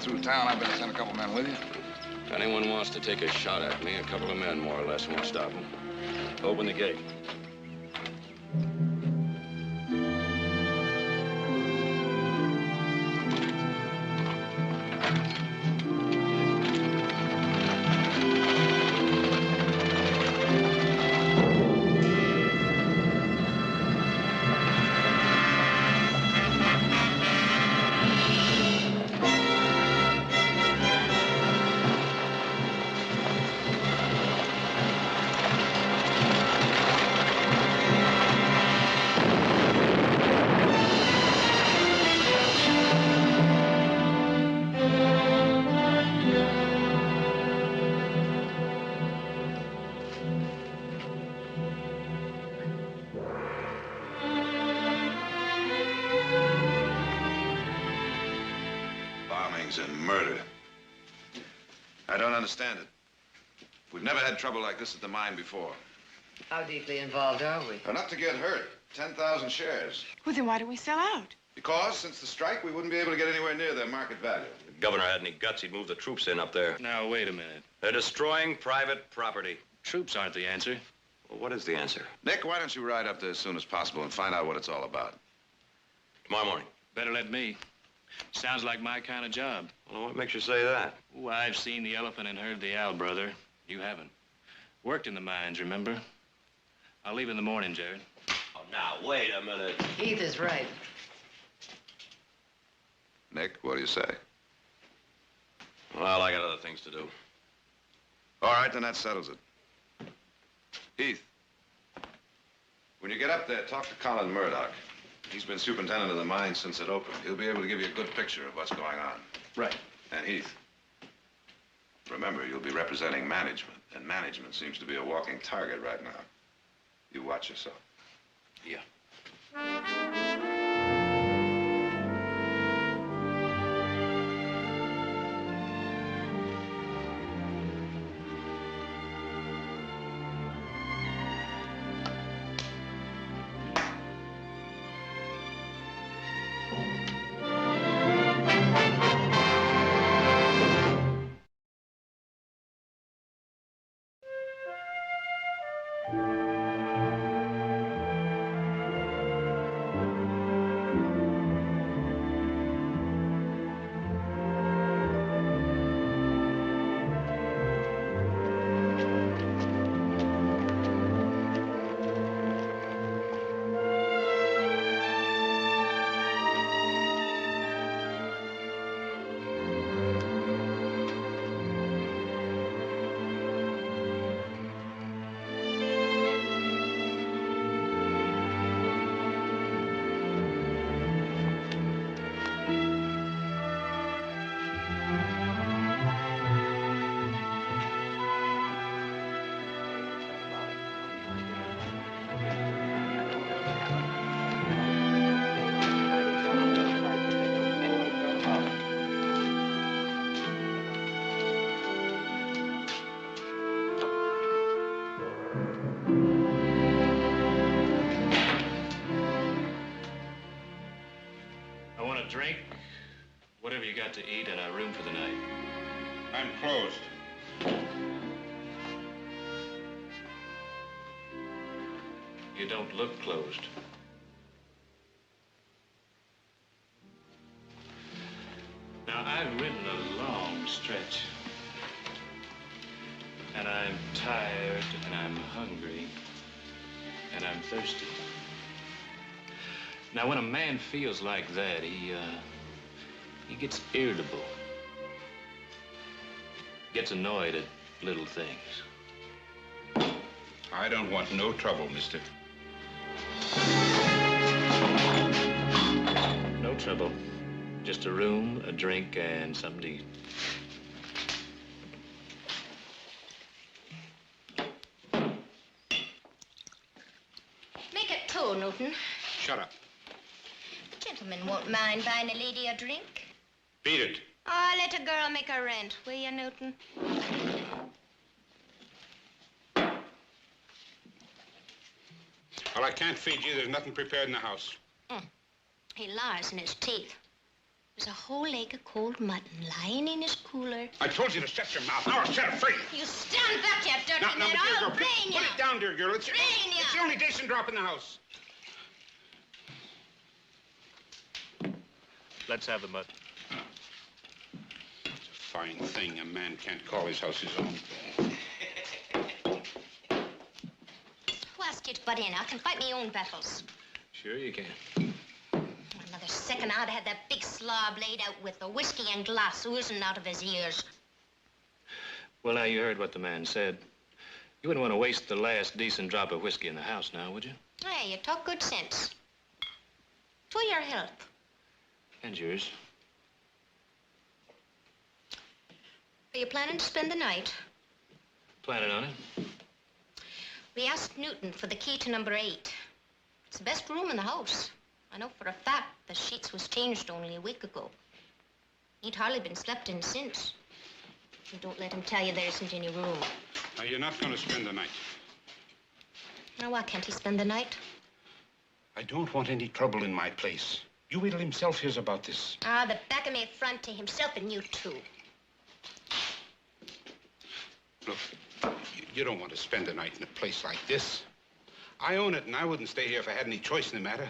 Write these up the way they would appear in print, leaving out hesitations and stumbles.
Through town, I better send a couple men with you. If anyone wants to take a shot at me, a couple of men more or less won't stop them. Open the gate. And murder. I don't understand it. We've never had trouble like this at the mine before. How deeply involved are we? Enough to get hurt. 10,000 shares. Well, then why don't we sell out? Because since the strike, we wouldn't be able to get anywhere near their market value. If the governor had any guts, he'd move the troops in up there. Now, wait a minute. They're destroying private property. Troops aren't the answer. Well, what is the answer? Nick, why don't you ride up there as soon as possible and find out what it's all about? Tomorrow morning. Better let me. Sounds like my kind of job. Well, what makes you say that? Oh, I've seen the elephant and heard the owl, brother. You haven't. Worked in the mines, remember? I'll leave in the morning, Jared. Oh, now, wait a minute. Heath is right. Nick, what do you say? Well, I got other things to do. All right, then that settles it. Heath, when you get up there, talk to Colin Murdoch. He's been superintendent of the mine since it opened. He'll be able to give you a good picture of what's going on. Right. And Heath, remember, you'll be representing management, and management seems to be a walking target right now. You watch yourself. Yeah. Drink, whatever you got to eat, and a room for the night. I'm closed. You don't look closed. Now, I've ridden a long stretch. And I'm tired, and I'm hungry, and I'm thirsty. Now, when a man feels like that, he gets irritable. Gets annoyed at little things. I don't want no trouble, mister. trouble. Just a room, a drink, and something to eat. Make it 2, Newton. Shut up. Gentlemen won't mind buying a lady a drink. Beat it. Oh, let a girl make her rent, will you, Newton? Well, I can't feed you. There's nothing prepared in the house. He lies in his teeth. There's a whole leg of cold mutton lying in his cooler. I told you to shut your mouth. Now I'll set it free. You stand back, you dirty Now, man. dear I'll girl, brain put you. it down, dear girl. It's Brain ya. the only decent drop in the house. Let's have the mutton. It's a fine thing. A man can't call his house his own. Who asked you to butt in? I can fight my own battles. Sure you can. Another second, I'd have that big slob laid out with the whiskey and glass oozing out of his ears. Well, now, you heard what the man said. You wouldn't want to waste the last decent drop of whiskey in the house now, would you? Hey, you talk good sense. To your health. And yours. Are you planning to spend the night? Planning on it? We asked Newton for the key to number 8. It's the best room in the house. I know for a fact the sheets was changed only a week ago. Ain't hardly been slept in since. And don't let him tell you there isn't any room. Now, you're not going to spend the night. Now, why can't he spend the night? I don't want any trouble in my place. You wait till himself hears about this. Ah, the back of me front to himself and you too. Look, you don't want to spend the night in a place like this. I own it, and I wouldn't stay here if I had any choice in the matter.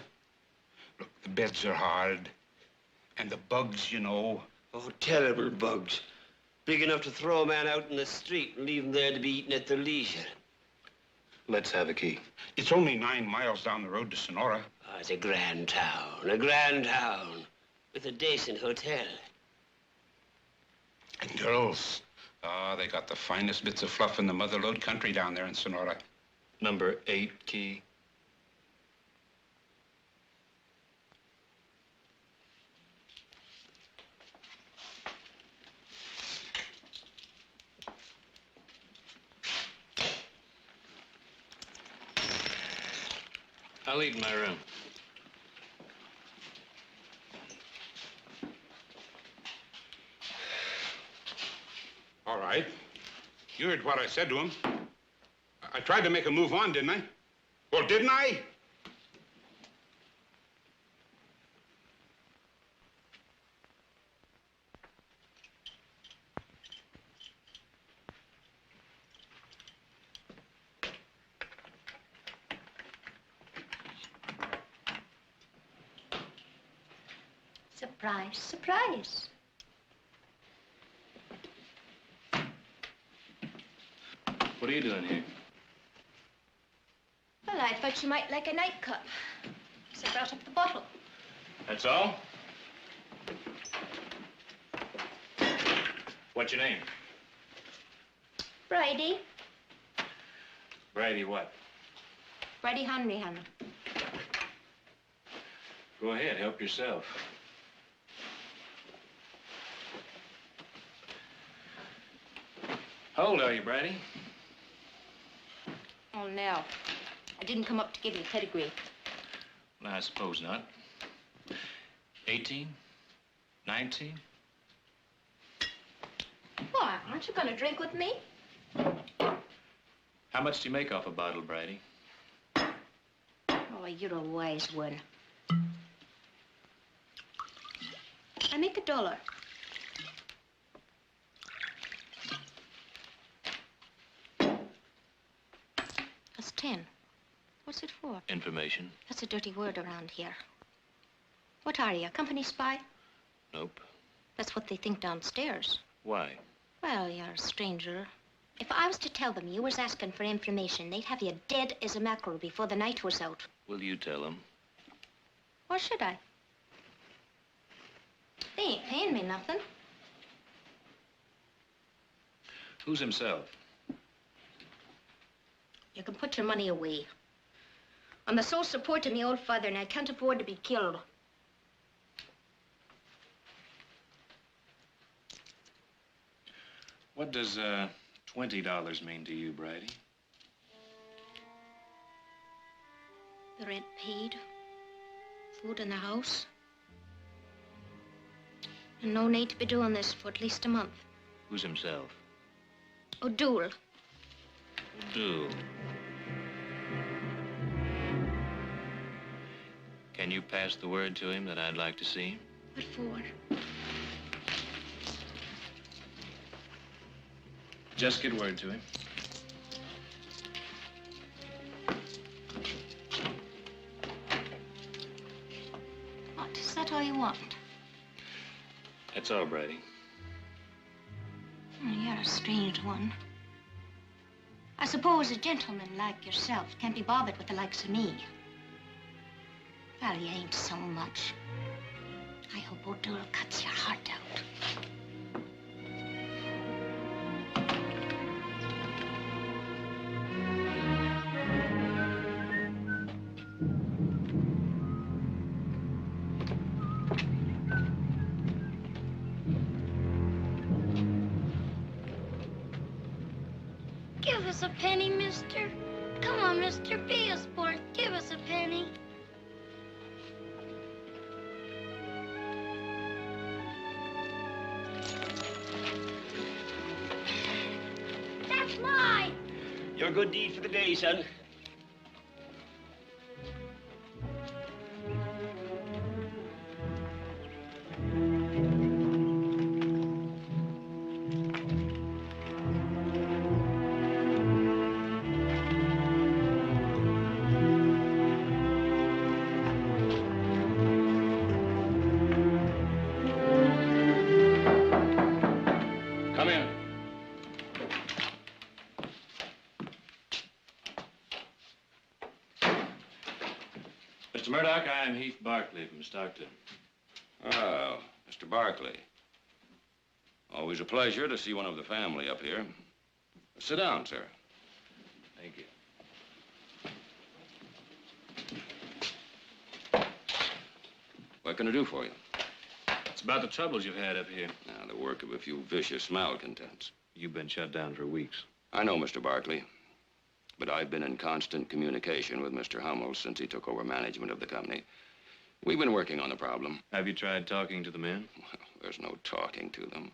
Look, the beds are hard, and the bugs, you know. Oh, terrible bugs. Big enough to throw a man out in the street and leave him there to be eaten at their leisure. Let's have a key. It's only 9 miles down the road to Sonora. Oh, it's a grand town, with a decent hotel. And girls. Ah, they got the finest bits of fluff in the motherlode country down there in Sonora. Number 8 key. I'll eat in my room. All right. You heard what I said to him. I tried to make a move on, didn't I? Well, didn't I? Surprise, surprise. What are you doing here? Well, I thought you might like a nightcap. So I brought up the bottle. That's all? What's your name? Bridie. Brady what? Bridie Henry, Hannah. Go ahead, help yourself. How old are you, Brady? Oh, no. I didn't come up to give you pedigree. Well, I suppose not. 18? 19? Why, aren't you going to drink with me? How much do you make off a bottle, Brady? Oh, you're a wise one. I make $1. That's 10. What's it for? Information. That's a dirty word around here. What are you, a company spy? Nope. That's what they think downstairs. Why? Well, you're a stranger. If I was to tell them you was asking for information, they'd have you dead as a mackerel before the night was out. Will you tell them? Or should I? They ain't paying me nothing. Who's himself? You can put your money away. I'm the sole support of my old father, and I can't afford to be killed. What does $20 mean to you, Bridie? The rent paid, food in the house, and no need to be doing this for at least a month. Who's himself? O'Doul. O'Doul. Can you pass the word to him that I'd like to see him? What for? Just get word to him. What, is that all you want? That's all, Bridie. Oh, you're a strange one. I suppose a gentleman like yourself can't be bothered with the likes of me. Well, you ain't so much. I hope O'Doul cuts your heart out. Give us a penny, mister. Come on, mister, be a sport. Give us a penny. That's mine. Your good deed for the day, son. Come in. Mr. Murdoch, I am Heath Barkley from Stockton. Oh, Mr. Barkley. Always a pleasure to see one of the family up here. Sit down, sir. Thank you. What can I do for you? It's about the troubles you've had up here. Now, the work of a few vicious malcontents. You've been shut down for weeks. I know, Mr. Barkley. But I've been in constant communication with Mr. Hummel since he took over management of the company. We've been working on the problem. Have you tried talking to the men? Well, there's no talking to them.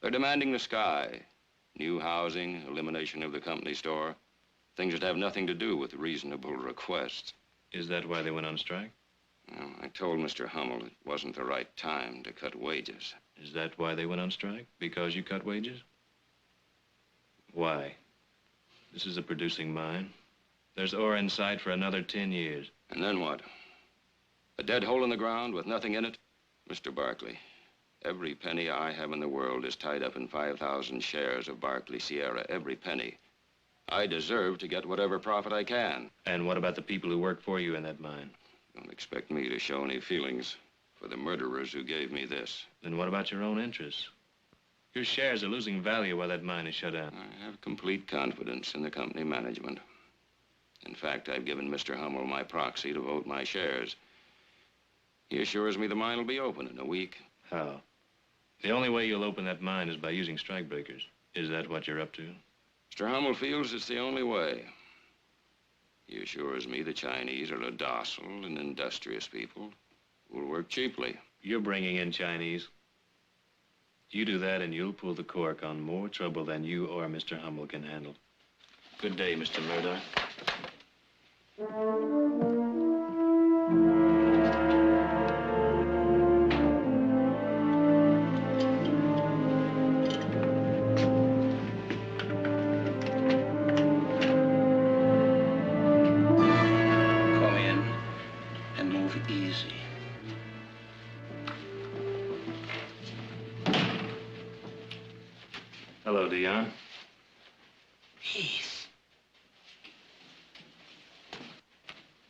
They're demanding the sky. New housing, elimination of the company store. Things that have nothing to do with reasonable requests. Is that why they went on strike? Well, I told Mr. Hummel it wasn't the right time to cut wages. Is that why they went on strike? Because you cut wages? Why? This is a producing mine. There's ore in sight for another 10 years. And then what? A dead hole in the ground with nothing in it? Mr. Barkley, every penny I have in the world is tied up in 5,000 shares of Barkley Sierra. Every penny. I deserve to get whatever profit I can. And what about the people who work for you in that mine? Don't expect me to show any feelings for the murderers who gave me this. Then what about your own interests? Your shares are losing value while that mine is shut down. I have complete confidence in the company management. In fact, I've given Mr. Hummel my proxy to vote my shares. He assures me the mine will be open in a week. How? The only way you'll open that mine is by using strikebreakers. Is that what you're up to? Mr. Hummel feels it's the only way. He assures me the Chinese are a docile and industrious people who will work cheaply. You're bringing in Chinese. You do that and you'll pull the cork on more trouble than you or Mr. Hummel can handle. Good day, Mr. Murdoch. Come in and move easy. Hello, Dion. Heath.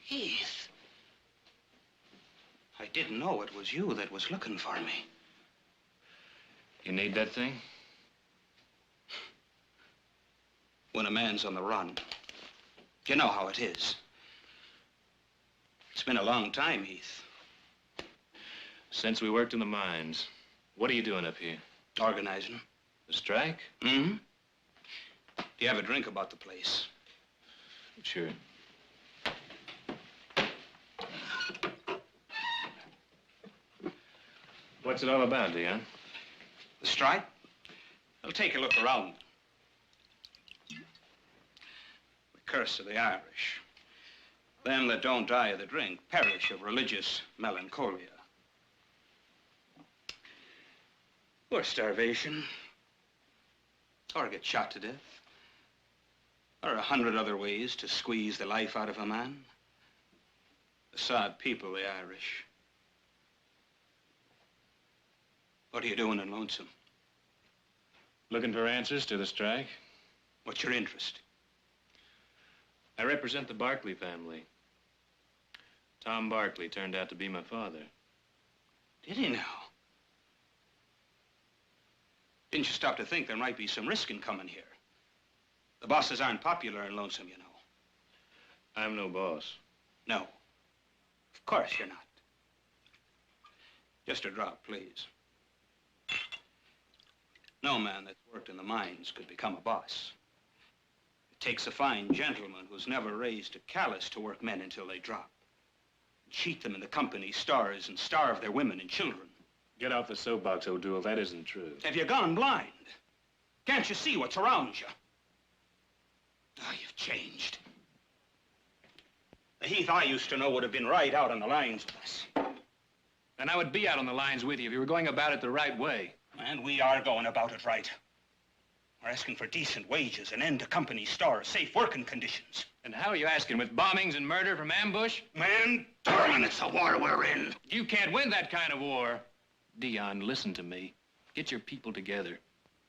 Heath. I didn't know it was you that was looking for me. You need that thing? When a man's on the run, you know how it is. It's been a long time, Heath. Since we worked in the mines, what are you doing up here? Organizing. The strike? Mm-hmm. Do you have a drink about the place? Sure. What's it all about, Dion? The strike? Well, take a look around. The curse of the Irish. Them that don't die of the drink perish of religious melancholia. Or starvation. Or get shot to death. There are 100 other ways to squeeze the life out of a man. A sad people, the Irish. What are you doing in Lonesome? Looking for answers to the strike? What's your interest? I represent the Barkley family. Tom Barkley turned out to be my father. Did he now? Didn't you stop to think there might be some risk in coming here? The bosses aren't popular in Lonesome, you know. I'm no boss. No. Of course you're not. Just a drop, please. No man that's worked in the mines could become a boss. It takes a fine gentleman who's never raised a callus to work men until they drop. Cheat them in the company stores and starve their women and children. Get off the soapbox, O'Doul. That isn't true. Have you gone blind? Can't you see what's around you? Oh, you've changed. The Heath I used to know would have been right out on the lines with us. And I would be out on the lines with you if you were going about it the right way. And we are going about it right. We're asking for decent wages, an end to company stores, safe working conditions. And how are you asking? With bombings and murder from ambush? Man, darling, it's the war we're in. You can't win that kind of war. Dion, listen to me. Get your people together.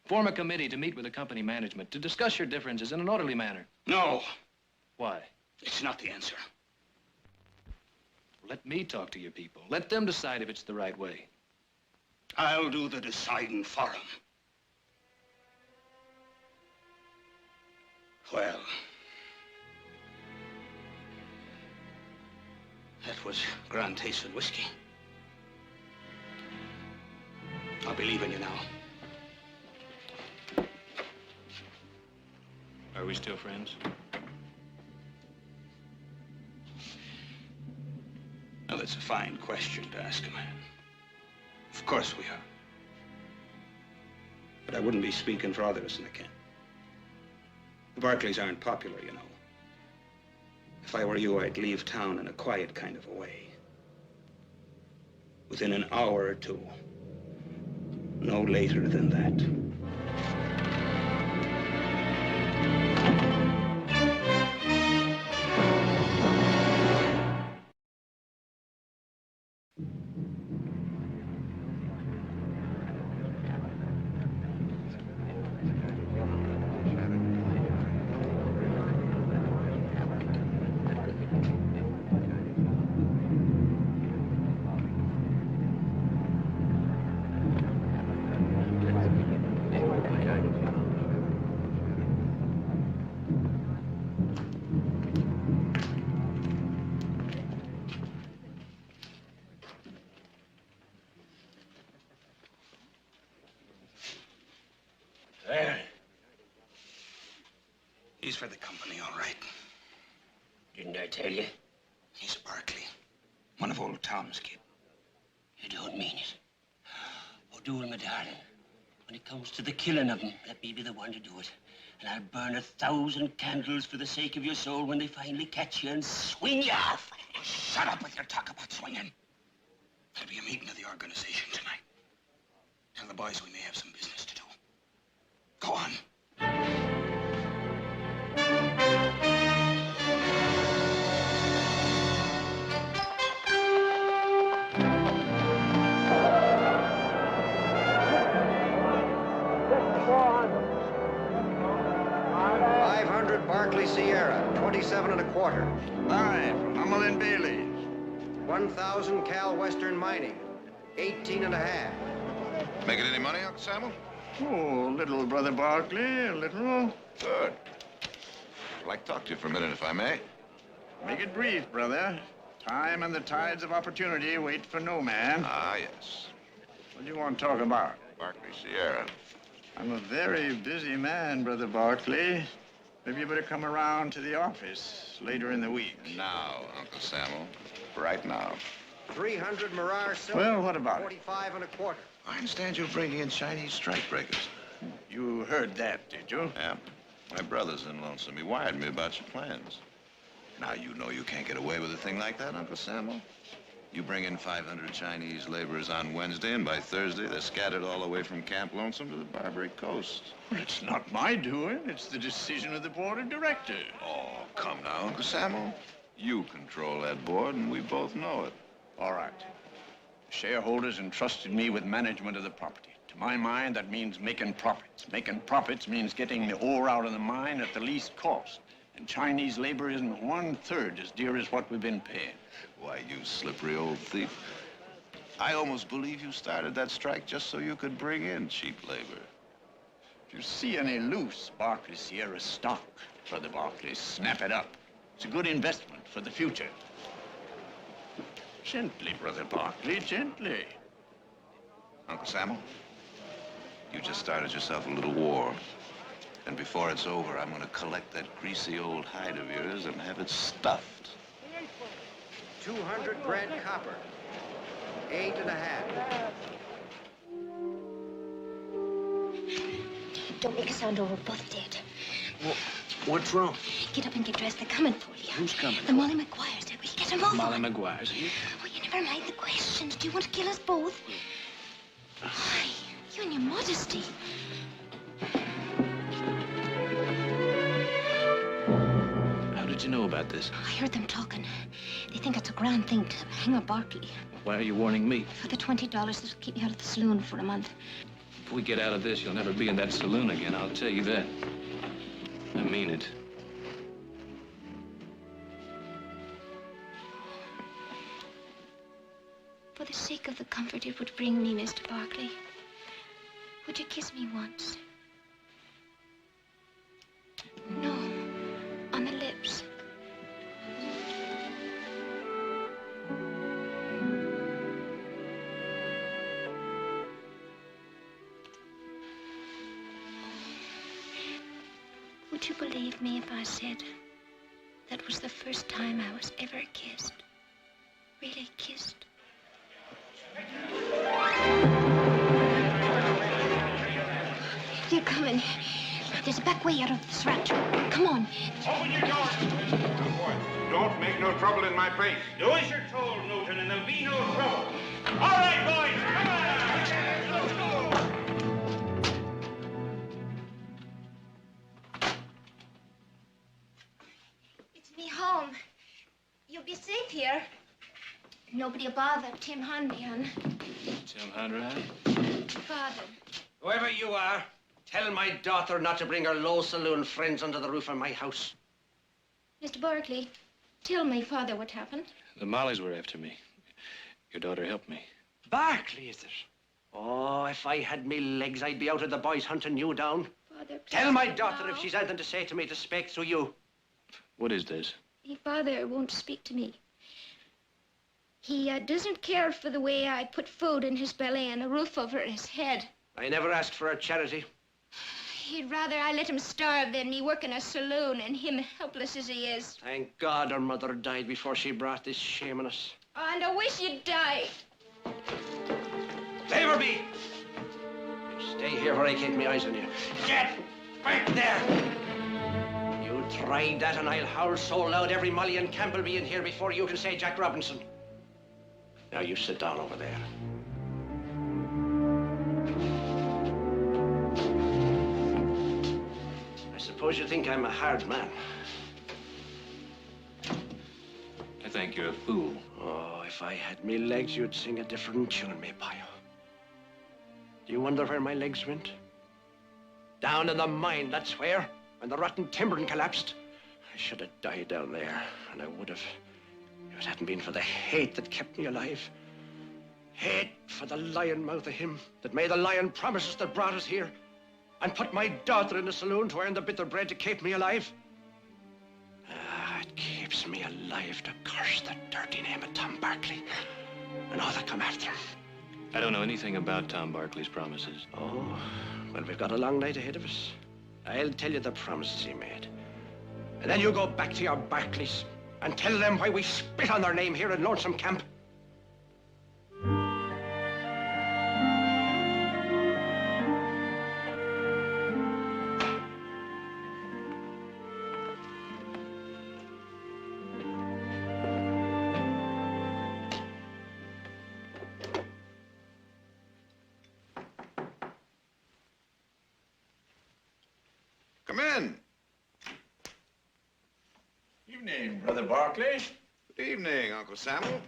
Form a committee to meet with the company management to discuss your differences in an orderly manner. No. Why? It's not the answer. Let me talk to your people. Let them decide if it's the right way. I'll do the deciding for them. Well, that was grand taste and whiskey. I'll be leaving you now. Are we still friends? Now, that's a fine question to ask a man. Of course we are. But I wouldn't be speaking for others in the camp. The Barkleys aren't popular, you know. If I were you, I'd leave town in a quiet kind of a way. Within an hour or two. No later than that. There. He's for the company, all right. Didn't I tell you? He's a Barkley. One of old Tom's kid. You don't mean it. O'Doul, my darling, when it comes to the killing of them, let me be the one to do it. And I'll burn 1,000 candles for the sake of your soul when they finally catch you and swing you off. Shut up with your talk about swinging. There'll be a meeting of the organization tonight. Tell the boys we may have some business to do. Go on. 500 Barkley Sierra, 27 and a quarter. Hi, from Hummel and Bailey. 1,000 Cal Western Mining, 18 and a half. Making any money, Uncle Samuel? Oh, little Brother Barkley, a little. Good. I'd like to talk to you for a minute, if I may. Make it brief, brother. Time and the tides of opportunity wait for no man. Ah, yes. What do you want to talk about? Barkley Sierra. I'm a very busy man, Brother Barkley. Maybe you better come around to the office later in the week. Now, Uncle Samuel. Right now. 300 Mirage silver. Well, what about it? 45 and a quarter. I understand you're bringing in Chinese strike breakers. You heard that, did you? Yeah. My brother's in Lonesome. He wired me about your plans. Now, you know you can't get away with a thing like that, Uncle Samuel. You bring in 500 Chinese laborers on Wednesday, and by Thursday, they're scattered all the way from Camp Lonesome to the Barbary Coast. Well, it's not my doing. It's the decision of the board of directors. Oh, come now, Uncle Samuel. You control that board, and we both know it. All right. The shareholders entrusted me with management of the property. To my mind, that means making profits. Making profits means getting the ore out of the mine at the least cost. And Chinese labor isn't 1/3 as dear as what we've been paying. Why, you slippery old thief. I almost believe you started that strike just so you could bring in cheap labor. If you see any loose Barkley Sierra stock, Brother Barkley, snap it up. It's a good investment for the future. Gently, Brother Barkley, gently. Uncle Samuel, you just started yourself a little war. And before it's over, I'm gonna collect that greasy old hide of yours and have it stuffed. 200 Brent copper. 8 and a half. Don't make a sound or we're both dead. What's wrong? Get up and get dressed. They're coming for you. Who's coming? The Molly McGuire's there. We'll get them over. Molly McGuire's here. Oh, you never mind the questions. Do you want to kill us both? Why, you and your modesty. How did you know about this? I heard them talking. They think it's a grand thing to hang up Barkley. Why are you warning me? For the $20 that'll keep me out of the saloon for a month. If we get out of this, you'll never be in that saloon again, I'll tell you that. I mean it. For the sake of the comfort it would bring me, Mr. Barkley, would you kiss me once? No, on the lips. Would you believe me if I said that was the first time I was ever kissed? Really kissed? They're coming. There's a back way out of this rat trap. Come on. Open your door. Don't make no trouble in my place. Do as you're told, Newton, and there'll be no trouble. All right, boys, come on. Let's go. It's me home. You'll be safe here. Nobody'll bother Tim Hanrahan. Tim Hanrahan? Father. Whoever you are, tell my daughter not to bring her low saloon friends under the roof of my house. Mr. Barkley, tell me, Father, what happened. The Mollies were after me. Your daughter helped me. Barkley, is it? Oh, if I had me legs, I'd be out of the boys hunting you down. Father, Tell my please, daughter now. if she's anything to say to me to speak through you. What is this? Father won't speak to me. He doesn't care for the way I put food in his belly and a roof over his head. I never asked for a charity. He'd rather I let him starve than me work in a saloon and him helpless as he is. Thank God her mother died before she brought this shame on us. And I wish you'd die. Leave her be! You stay here where I keep my eyes on you. Get back there! You tried that and I'll howl so loud every Molly in camp will be in here before you can say Jack Robinson. Now you sit down over there. I suppose you think I'm a hard man. I think you're a fool. Oh, if I had me legs, you'd sing a different tune, me pile. Do you wonder where my legs went? Down in the mine, that's where. When the rotten timbering collapsed. I should have died down there, and I would have. If it hadn't been for the hate that kept me alive. Hate for the lion mouth of him that made the lion promises that brought us here and put my daughter in the saloon to earn the bitter bread to keep me alive. It keeps me alive to curse the dirty name of Tom Barkley and all that come after him. I don't know anything about Tom Barkley's promises. Oh, well, we've got a long night ahead of us. I'll tell you the promises he made. And then you go back to your Barkleys and tell them why we spit on their name here in Lonesome Camp. Come in. Evening, Brother Barkley. Good evening, Uncle Samuel.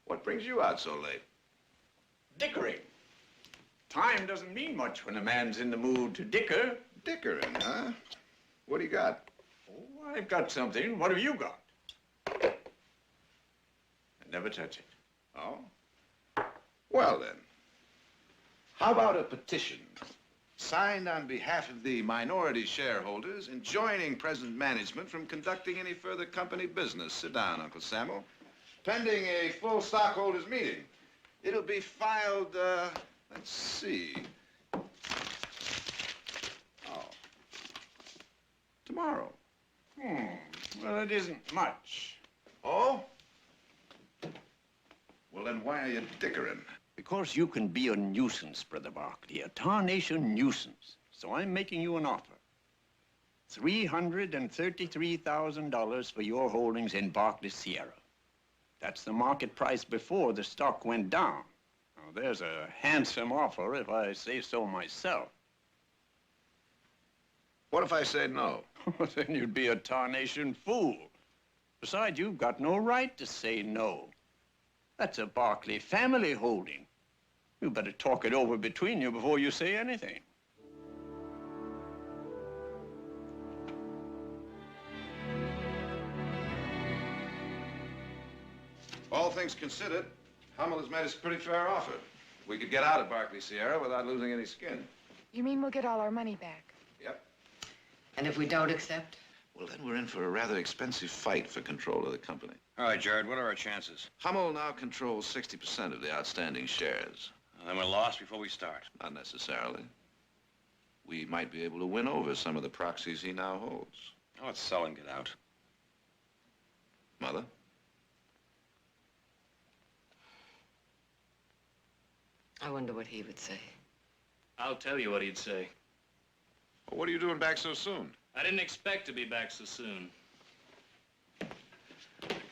What brings you out so late? Dickering. Time doesn't mean much when a man's in the mood to dicker. Dickering, huh? What do you got? Oh, I've got something. What have you got? I never touch it. Oh? Well, then. How about a petition signed on behalf of the minority shareholders enjoining present management from conducting any further company business? Sit down, Uncle Samuel. Pending a full stockholders meeting. It'll be filed, let's see. Oh. Tomorrow. Well, it isn't much. Oh? Well, then why are you dickering? Because you can be a nuisance, Brother Barkley, a tarnation nuisance. So I'm making you an offer. $333,000 for your holdings in Barkley Sierra. That's the market price before the stock went down. Now, there's a handsome offer, if I say so myself. What if I say no? Then you'd be a tarnation fool. Besides, you've got no right to say no. That's a Barkley family holding. You better talk it over between you before you say anything. All things considered, Hummel has made us a pretty fair offer. We could get out of Barkley Sierra without losing any skin. You mean we'll get all our money back? Yep. And if we don't accept? Well, then we're in for a rather expensive fight for control of the company. All right, Jared, what are our chances? Hummel now controls 60% of the outstanding shares. Then we're lost before we start. Not necessarily. We might be able to win over some of the proxies he now holds. Oh, let's sell and get out. Mother? I wonder what he would say. I'll tell you what he'd say. Well, what are you doing back so soon? I didn't expect to be back so soon.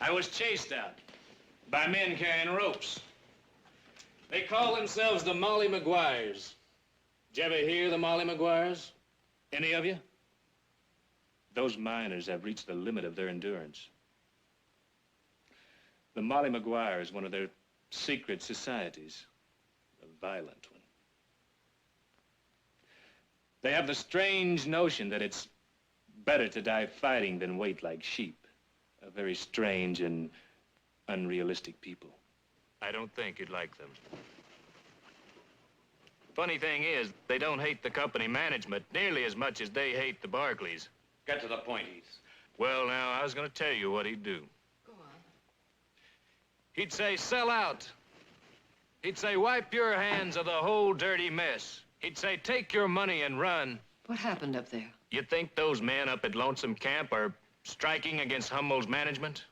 I was chased out by men carrying ropes. They call themselves the Molly Maguires. Did you ever hear the Molly Maguires? Any of you? Those miners have reached the limit of their endurance. The Molly Maguire is one of their secret societies, a violent one. They have the strange notion that it's better to die fighting than wait like sheep. A very strange and unrealistic people. I don't think you'd like them. Funny thing is, they don't hate the company management nearly as much as they hate the Barkleys. Get to the point, Heath. Well, now, I was going to tell you what he'd do. Go on. He'd say, sell out. He'd say, wipe your hands of the whole dirty mess. He'd say, take your money and run. What happened up there? You think those men up at Lonesome Camp are striking against Hummel's management?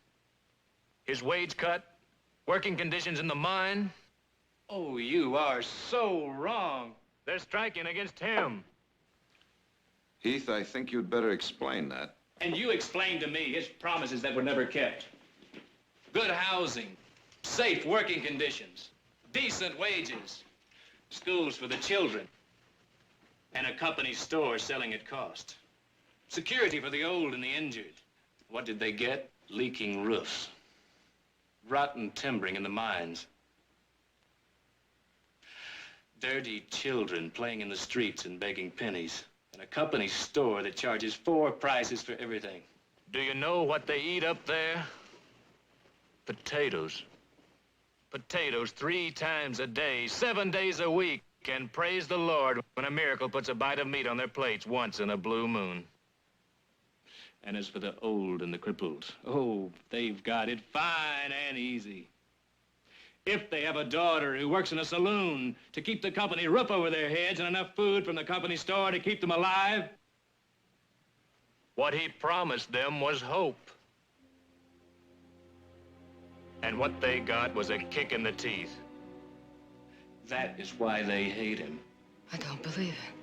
His wage cut? Working conditions in the mine? Oh, you are so wrong. They're striking against him. Heath, I think you'd better explain that. And you explained to me his promises that were never kept. Good housing, safe working conditions, decent wages, schools for the children, and a company store selling at cost. Security for the old and the injured. What did they get? Leaking roofs. Rotten timbering in the mines. Dirty children playing in the streets and begging pennies. And a company store that charges 4 prices for everything. Do you know what they eat up there? Potatoes. Potatoes 3 times a day, 7 days a week. And praise the Lord when a miracle puts a bite of meat on their plates once in a blue moon. And as for the old and the crippled, oh, they've got it fine and easy. If they have a daughter who works in a saloon to keep the company roof over their heads and enough food from the company store to keep them alive, what he promised them was hope. And what they got was a kick in the teeth. That is why they hate him. I don't believe it.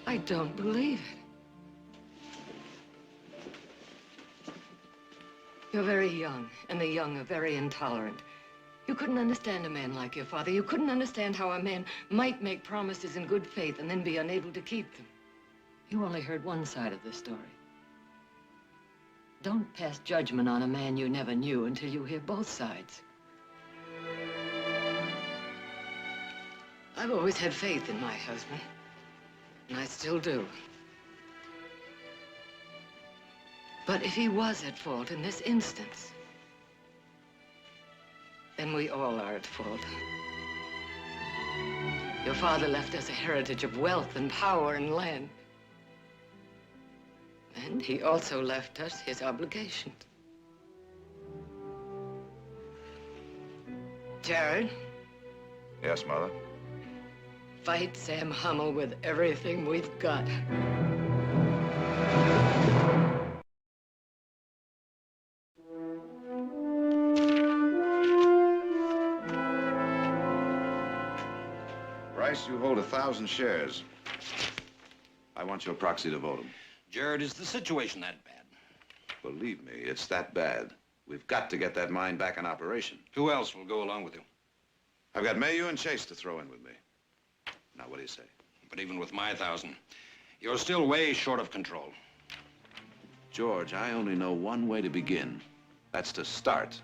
I don't believe it. You're very young, and the young are very intolerant. You couldn't understand a man like your father. You couldn't understand how a man might make promises in good faith and then be unable to keep them. You only heard one side of the story. Don't pass judgment on a man you never knew until you hear both sides. I've always had faith in my husband, and I still do. But if he was at fault in this instance, then we all are at fault. Your father left us a heritage of wealth and power and land. And he also left us his obligations. Jared? Yes, Mother? Fight Sam Hummel with everything we've got. Bryce, you hold 1,000 shares. I want your proxy to vote them. Jared, is the situation that bad? Believe me, it's that bad. We've got to get that mine back in operation. Who else will go along with you? I've got Mayhew and Chase to throw in with me. Now, what do you say? But even with my 1,000, you're still way short of control. George, I only know one way to begin. That's to start.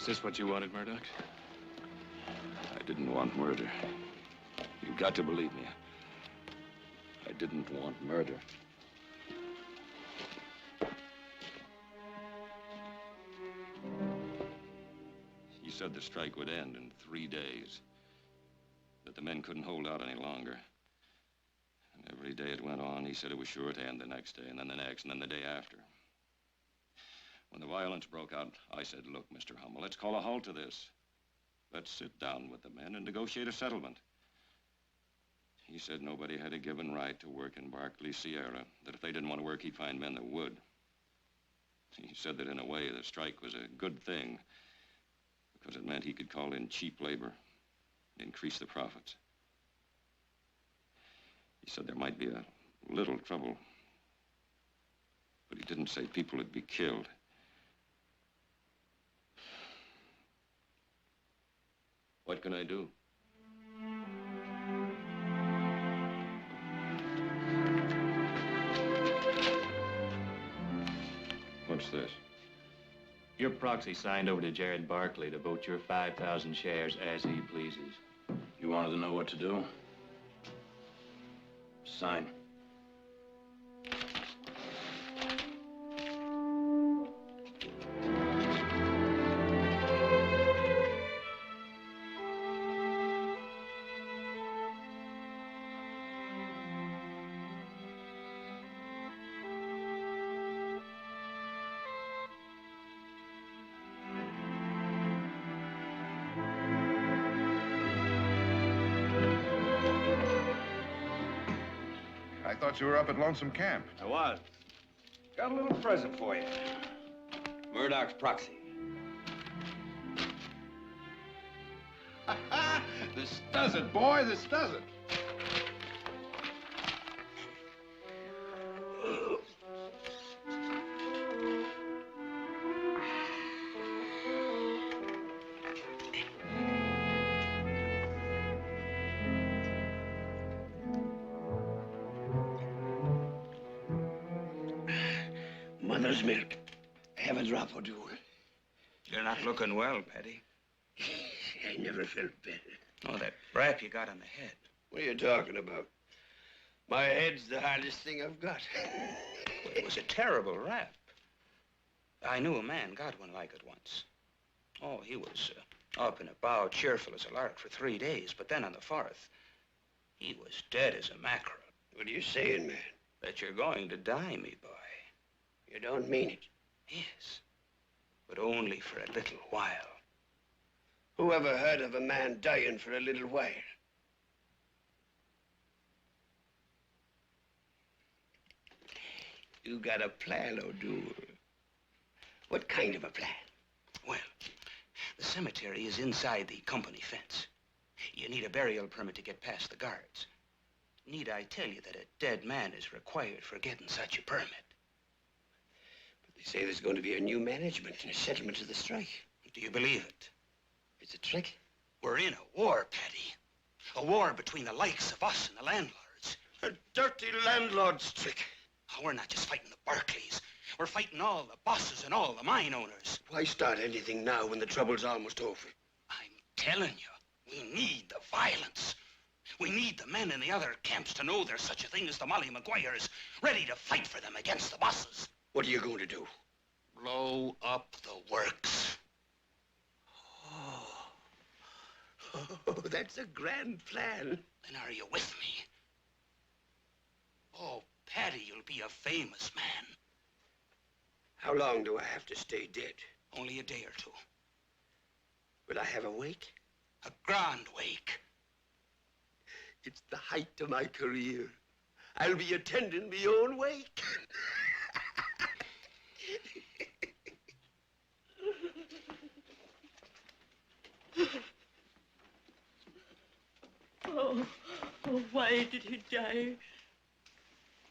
Is this what you wanted, Murdoch? I didn't want murder. You've got to believe me. I didn't want murder. He said the strike would end in 3 days, that the men couldn't hold out any longer. And every day it went on, he said it was sure to end the next day, and then the next, and then the day after. When the violence broke out, I said, look, Mr. Hummel, let's call a halt to this. Let's sit down with the men and negotiate a settlement. He said nobody had a given right to work in Barkley Sierra, that if they didn't want to work, he'd find men that would. He said that in a way, the strike was a good thing, because it meant he could call in cheap labor and increase the profits. He said there might be a little trouble, but he didn't say people would be killed. What can I do? What's this? Your proxy signed over to Jared Barkley to vote your 5,000 shares as he pleases. You wanted to know what to do? Sign. I thought you were up at Lonesome Camp. I was. Got a little present for you. Murdoch's proxy. This does it, boy. This does it. Mother's milk. Have a drop or two. You're not looking well, Paddy. I never felt better. Oh, that rap you got on the head. What are you talking about? My head's the hardest thing I've got. It was a terrible rap. I knew a man got one like it once. Oh, he was up and about, cheerful as a lark for 3 days, but then on the 4th, he was dead as a mackerel. What are you saying, man? That you're going to die, me boy. You don't mean it. Yes, but only for a little while. Who ever heard of a man dying for a little while? You got a plan, O'Doul. What kind of a plan? Well, the cemetery is inside the company fence. You need a burial permit to get past the guards. Need I tell you that a dead man is required for getting such a permit? They say there's going to be a new management and a settlement of the strike. Do you believe it? It's a trick. We're in a war, Paddy. A war between the likes of us and the landlords. A dirty landlord's trick. Oh, we're not just fighting the Barclays. We're fighting all the bosses and all the mine owners. Why start anything now when the trouble's almost over? I'm telling you, we need the violence. We need the men in the other camps to know there's such a thing as the Molly Maguires, ready to fight for them against the bosses. What are you going to do? Blow up the works. Oh, that's a grand plan. Then are you with me? Oh, Paddy, you'll be a famous man. How long do I have to stay dead? Only a day or two. Will I have a wake? A grand wake. It's the height of my career. I'll be attending my own wake. Oh, why did he die?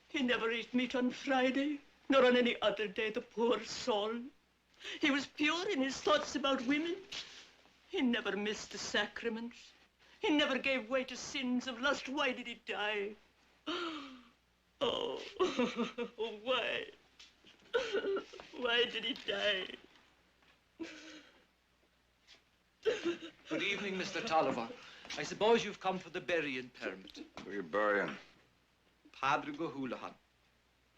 He never ate meat on Friday, nor on any other day, the poor soul. He was pure in his thoughts about women. He never missed the sacraments. He never gave way to sins of lust. Why did he die? Oh, why? Why did he die? Good evening, Mr. Tolliver. I suppose you've come for the burying permit. Who you burying? Padre Gohulahan.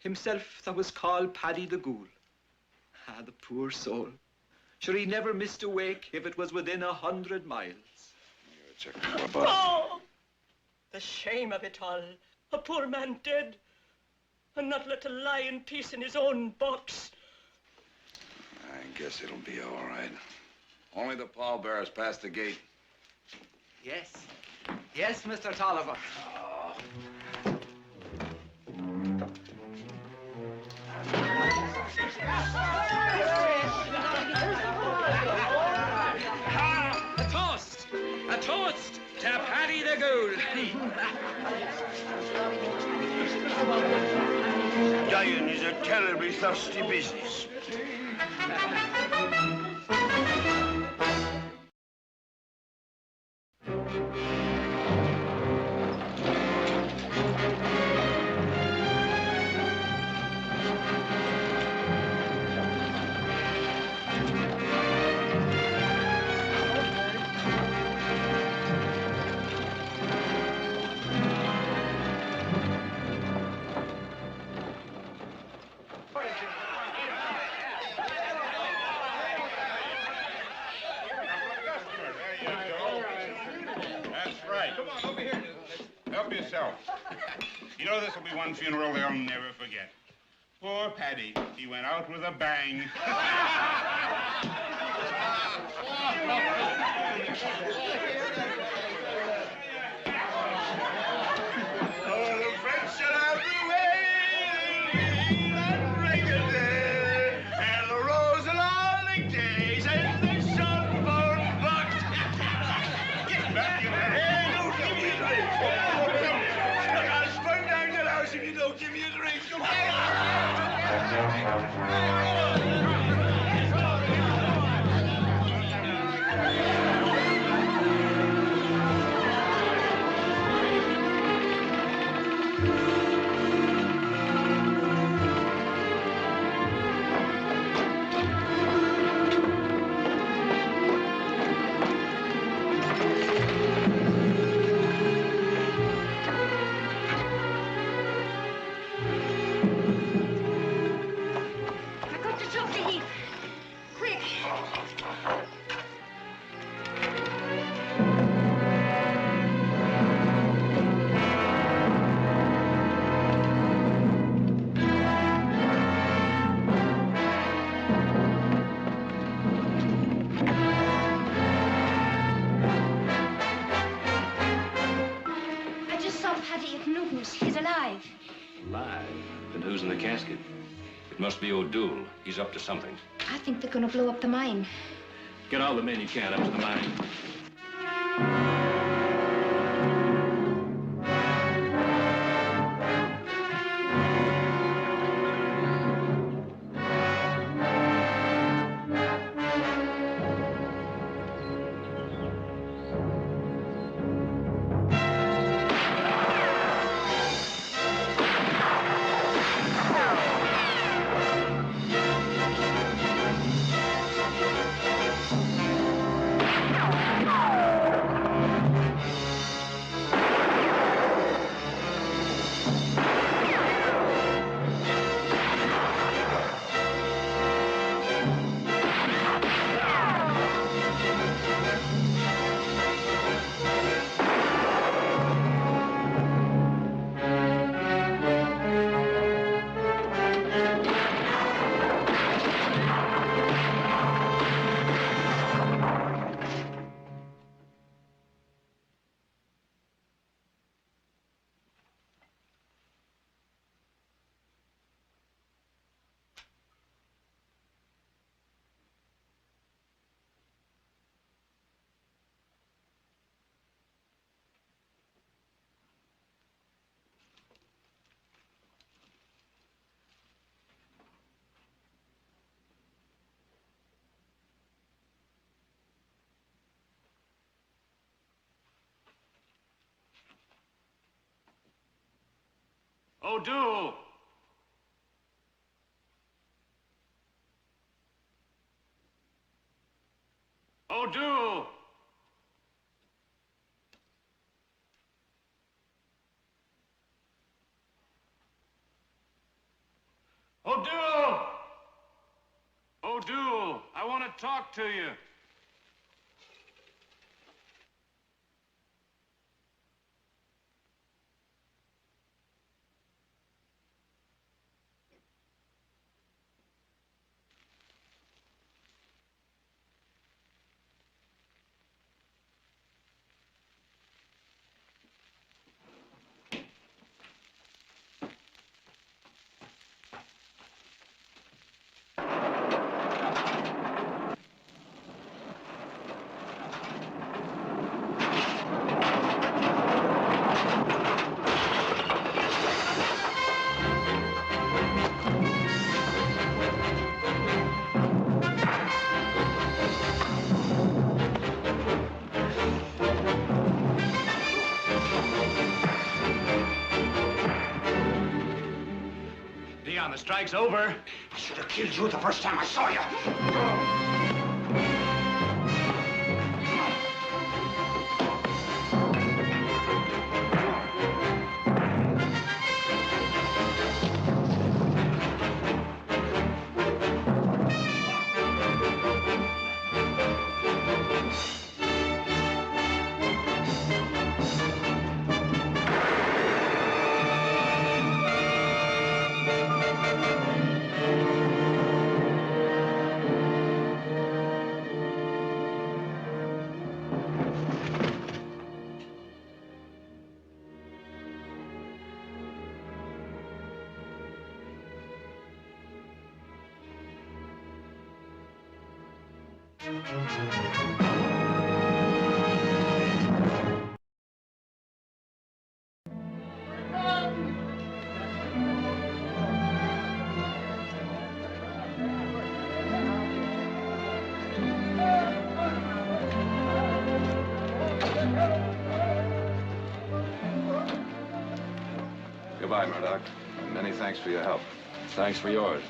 Himself that was called Paddy the Ghoul. Ah, the poor soul. Sure, he never missed a wake if it was within 100 miles. Check my boss. Oh! The shame of it all. A poor man dead. And not let to lie in peace in his own box. I guess it'll be all right. Only the pallbearers past the gate. Yes. Yes, Mr. Tolliver. A toast! A toast to Paddy the Ghoul! Dying is a terribly thirsty business. Help yourself. You know, this will be one funeral they'll never forget. Poor Paddy. He went out with a bang. Oh, the French shall have the way, that break-a day, and the rose along the days, and the sunburn bucked. Get back in there. Hey, don't give me a drink. Look, I'll sprung down to the house if you don't give me a drink. I've got to talk to Heath. Quick. I just saw Paddy at Newton's. He's alive. Alive? Then who's in the casket? It must be O'Doul. He's up to something. I think they're gonna blow up the mine. Get all the men you can up to the mine. O'Doul! O'Doul! O'Doul! O'Doul, I want to talk to you. Dion, the strike's over. I should have killed you the first time I saw you. Goodbye, Murdoch. Many thanks for your help. Thanks for yours.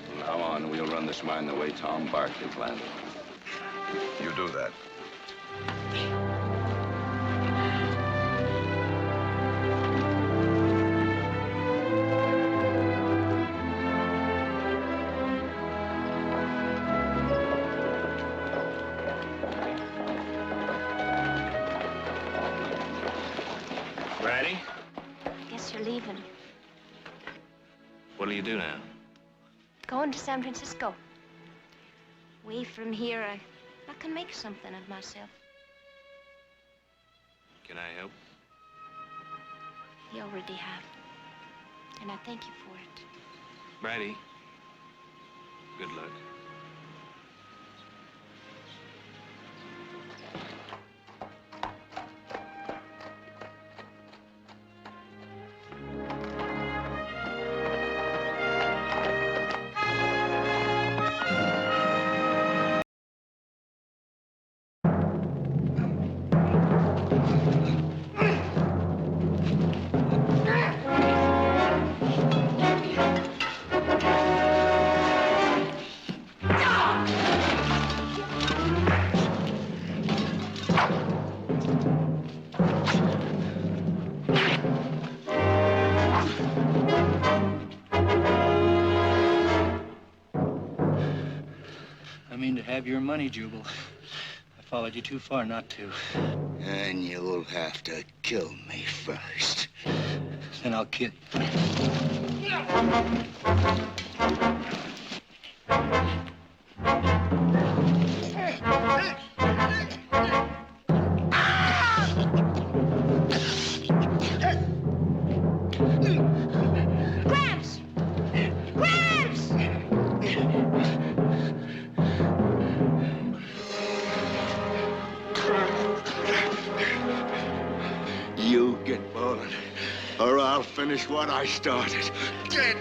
From now on, we'll run this mine the way Tom Barkley planned it. You do that. Ready? Guess you're leaving. What'll you do now? Going to San Francisco. Away from here, I can make something of myself. Can I help? You already have. And I thank you for it. Brady, good luck. I mean to have your money, Jubal. I followed you too far not to. And you'll have to kill me first. Then I'll kill Gramps! Gramps! You get bowling, or I'll finish what I started. Get!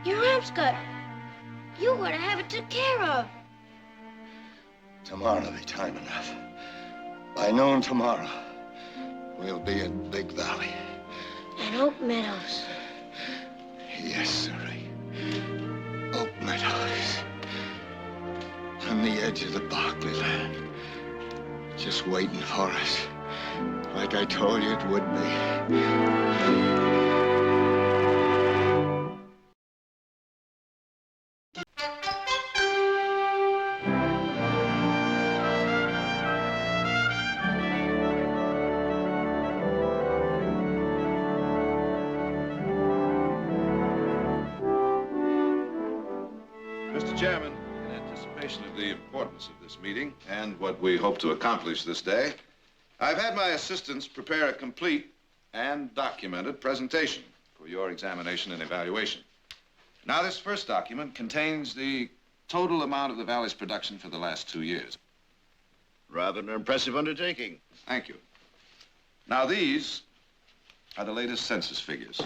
Your arm's cut. You gotta have it took care of. Tomorrow'll be time enough. By noon tomorrow, we'll be at Big Valley. And Oak Meadows. Yes, sirree. Oak Meadows. On the edge of the Barkley land. Just waiting for us. Like I told you it would be. Mr. Chairman, in anticipation of the importance of this meeting and what we hope to accomplish this day, I've had my assistants prepare a complete and documented presentation for your examination and evaluation. Now, this first document contains the total amount of the Valley's production for the last 2 years. Rather an impressive undertaking. Thank you. Now, these are the latest census figures,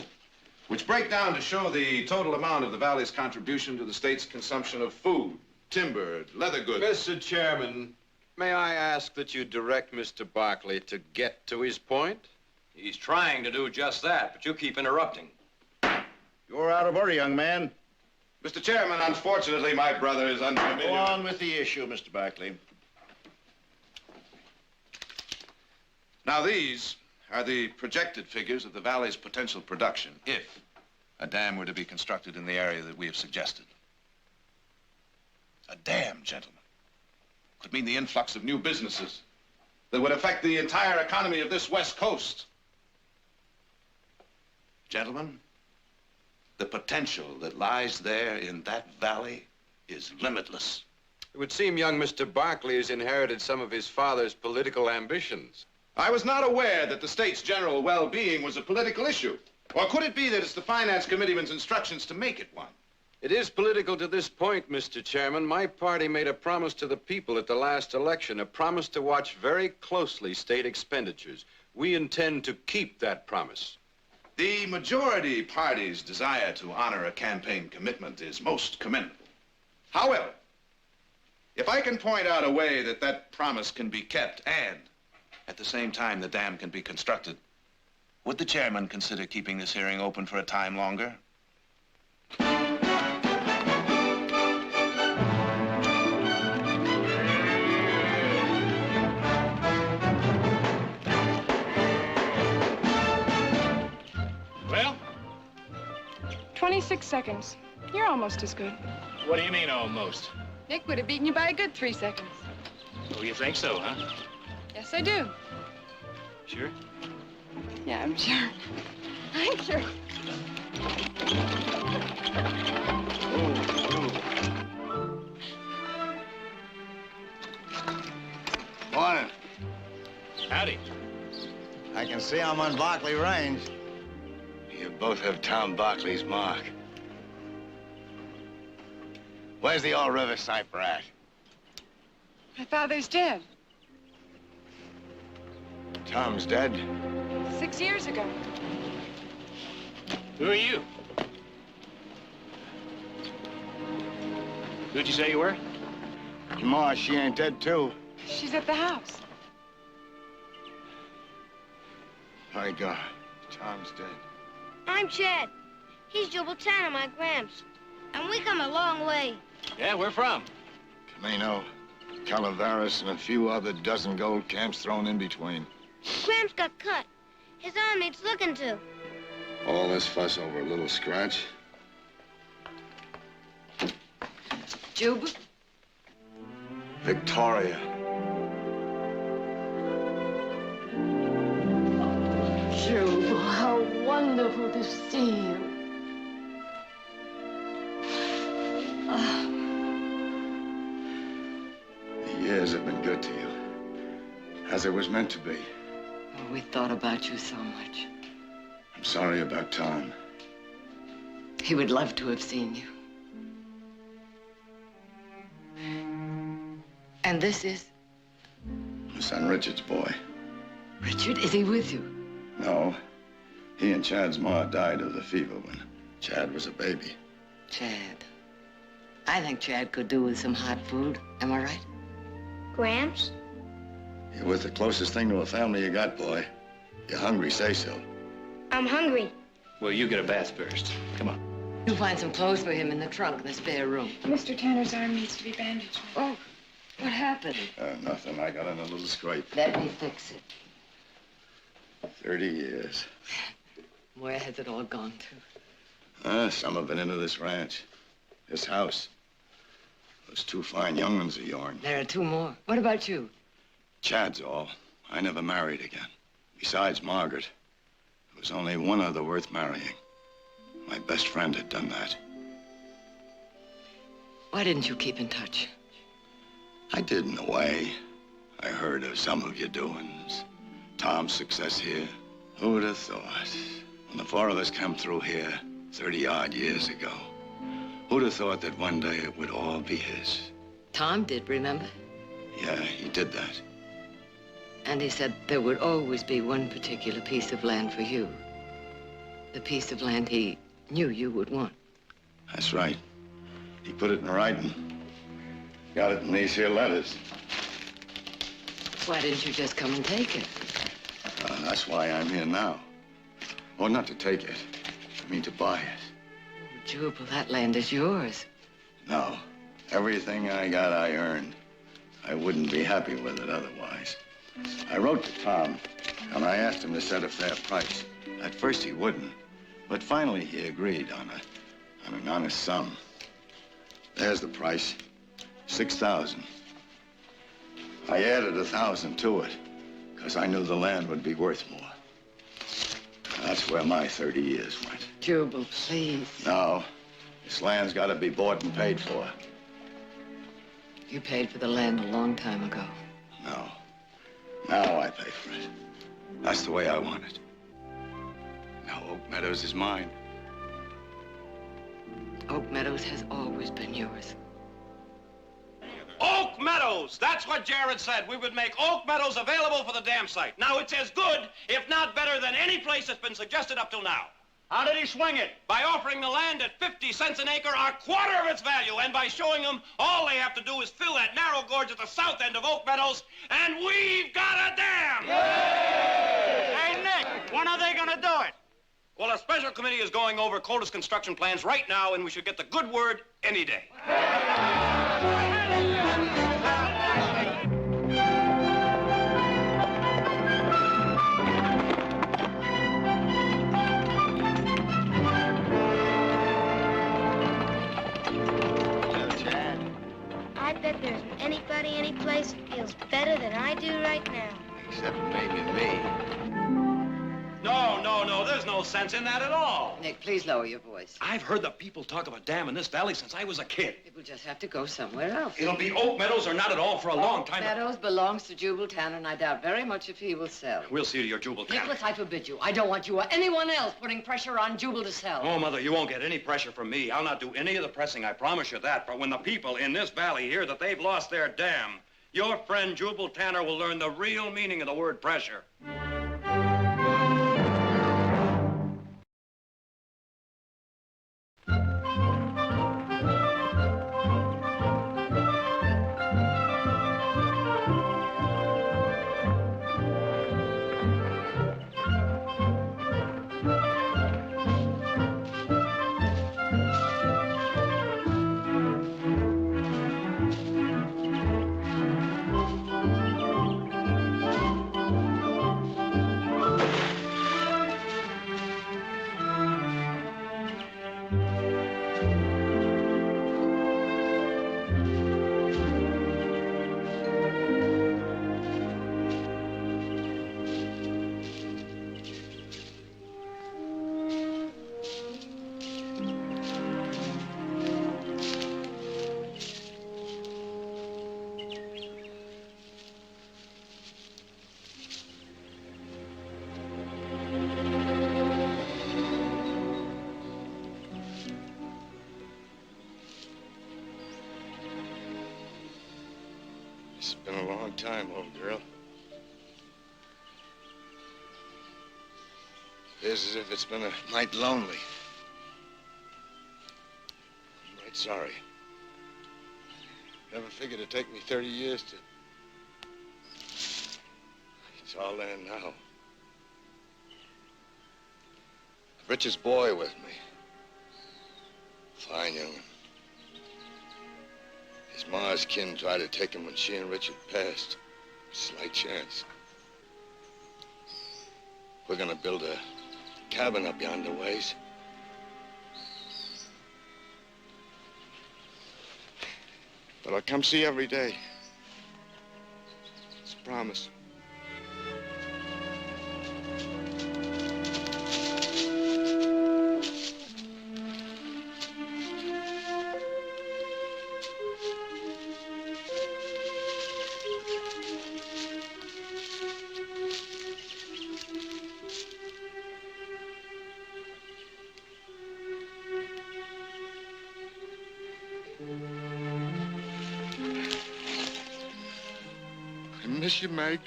which break down to show the total amount of the Valley's contribution to the state's consumption of food, timber, leather goods. Mr. Chairman, may I ask that you direct Mr. Barkley to get to his point? He's trying to do just that, but you keep interrupting. You're out of order, young man. Mr. Chairman, unfortunately, my brother is unfamiliar. Go on with the issue, Mr. Barkley. Now, these are the projected figures of the Valley's potential production if a dam were to be constructed in the area that we have suggested. A dam, gentlemen, could mean the influx of new businesses that would affect the entire economy of this West Coast. Gentlemen, the potential that lies there in that valley is limitless. It would seem young Mr. Barkley has inherited some of his father's political ambitions. I was not aware that the state's general well-being was a political issue. Or could it be that it's the Finance Committeeman's instructions to make it one? It is political to this point, Mr. Chairman. My party made a promise to the people at the last election, a promise to watch very closely state expenditures. We intend to keep that promise. The majority party's desire to honor a campaign commitment is most commendable. However, if I can point out a way that that promise can be kept and at the same time the dam can be constructed, would the chairman consider keeping this hearing open for a time longer? Well? 26 seconds. You're almost as good. What do you mean, almost? Nick would have beaten you by a good 3 seconds. Oh, you think so, huh? Yes, I do. Sure? Yeah, I'm sure. I'm sure. Morning. Howdy. I can see I'm on Barkley Range. You both have Tom Barkley's mark. Where's the old river sniper at? My father's dead. Tom's dead. 6 years ago. Who are you? Who'd you say you were? Your ma, she ain't dead, too. She's at the house. My God, Tom's dead. I'm Chad. He's Jubal Tanner, my Gramps. And we come a long way. Yeah, where from? Camino, Calaveras, and a few other dozen gold camps thrown in between. Gramps got cut. His arm needs looking to. All this fuss over a little scratch? Juba? Victoria. Juba, how wonderful to see you. The years have been good to you, as it was meant to be. Oh, we thought about you so much. I'm sorry about Tom. He would love to have seen you. And this is? My son Richard's boy. Richard, is he with you? No. He and Chad's ma died of the fever when Chad was a baby. Chad. I think Chad could do with some hot food. Am I right? Gramps? You're with the closest thing to a family you got, boy. You're hungry, say so. I'm hungry. Well, you get a bath first. Come on. You'll find some clothes for him in the trunk in the spare room. Mr. Tanner's arm needs to be bandaged. Oh, what happened? Nothing. I got in a little scrape. Let me fix it. 30 years. Where has it all gone to? Some have been into this ranch. This house. Those two fine young ones of yourn. There are two more. What about you? Chad's all. I never married again. Besides Margaret, there was only one other worth marrying. My best friend had done that. Why didn't you keep in touch? I did in a way. I heard of some of your doings. Tom's success here. Who would have thought? When the four of us came through here 30-odd years ago, who'd have thought that one day it would all be his? Tom did, remember? Yeah, he did that. And he said there would always be one particular piece of land for you. The piece of land he knew you would want. That's right. He put it in writing. Got it in these here letters. Why didn't you just come and take it? That's why I'm here now. Oh, not to take it. I mean to buy it. Oh, Jubal, that land is yours. No. Everything I got, I earned. I wouldn't be happy with it otherwise. I wrote to Tom, and I asked him to set a fair price. At first, he wouldn't. But finally, he agreed on an honest sum. There's the price. 6,000. I added 1,000 to it, because I knew the land would be worth more. That's where my 30 years went. Jubal, please. No. This land's got to be bought and paid for. You paid for the land a long time ago. No. Now I pay for it. That's the way I want it. Now Oak Meadows is mine. Oak Meadows has always been yours. Oak Meadows! That's what Jared said. We would make Oak Meadows available for the dam site. Now, it's as good, if not better, than any place that's been suggested up till now. How did he swing it? By offering the land at 50 cents an acre, a quarter of its value, and by showing them all they have to do is fill that narrow gorge at the south end of Oak Meadows, and we've got a dam! Yay! Hey, Nick, when are they gonna do it? Well, a special committee is going over Coldest construction plans right now, and we should get the good word any day. I bet there isn't anybody, any place that feels better than I do right now. Except maybe me. No, there's no sense in that at all. Nick, please lower your voice. I've heard the people talk of a dam in this valley since I was a kid. It will just have to go somewhere else. It'll be Oak Meadows or not at all for a long time. Meadows belongs to Jubal Tanner, and I doubt very much if he will sell. We'll see to your Jubal Tanner. Nicholas, I forbid you. I don't want you or anyone else putting pressure on Jubal to sell. Oh, Mother, you won't get any pressure from me. I'll not do any of the pressing, I promise you that. But when the people in this valley hear that they've lost their dam, your friend Jubal Tanner will learn the real meaning of the word pressure. It's been a long time, old girl. Feels as if it's been a night lonely. I'm right sorry. Never figured it'd take me 30 years to... It's all there now. The richest boy with me. fine young'un. His ma's kin tried to take him when she and Richard passed. Slight chance. We're gonna build a cabin up yonder ways. But I'll come see you every day. It's a promise. I miss you, Meg.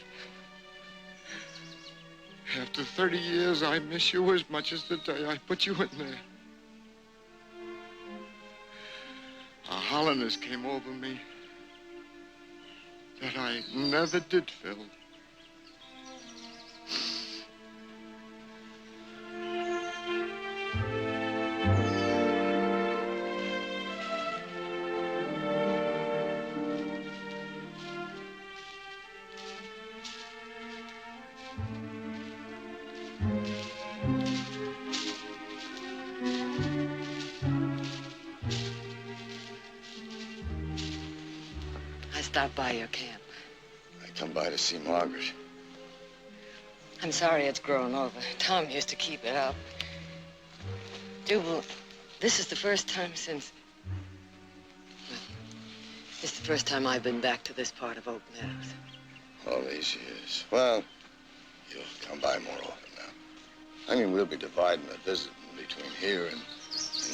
After 30 years, I miss you as much as the day I put you in there. A hollowness came over me that I never did feel. I stopped by your camp. I come by to see Margaret. I'm sorry it's grown over. Tom used to keep it up. Jubal, this is the first time since... Well, this is the first time I've been back to this part of Oak Meadows. All these years. Well, you'll come by more often now. I mean, we'll be dividing the visit between here and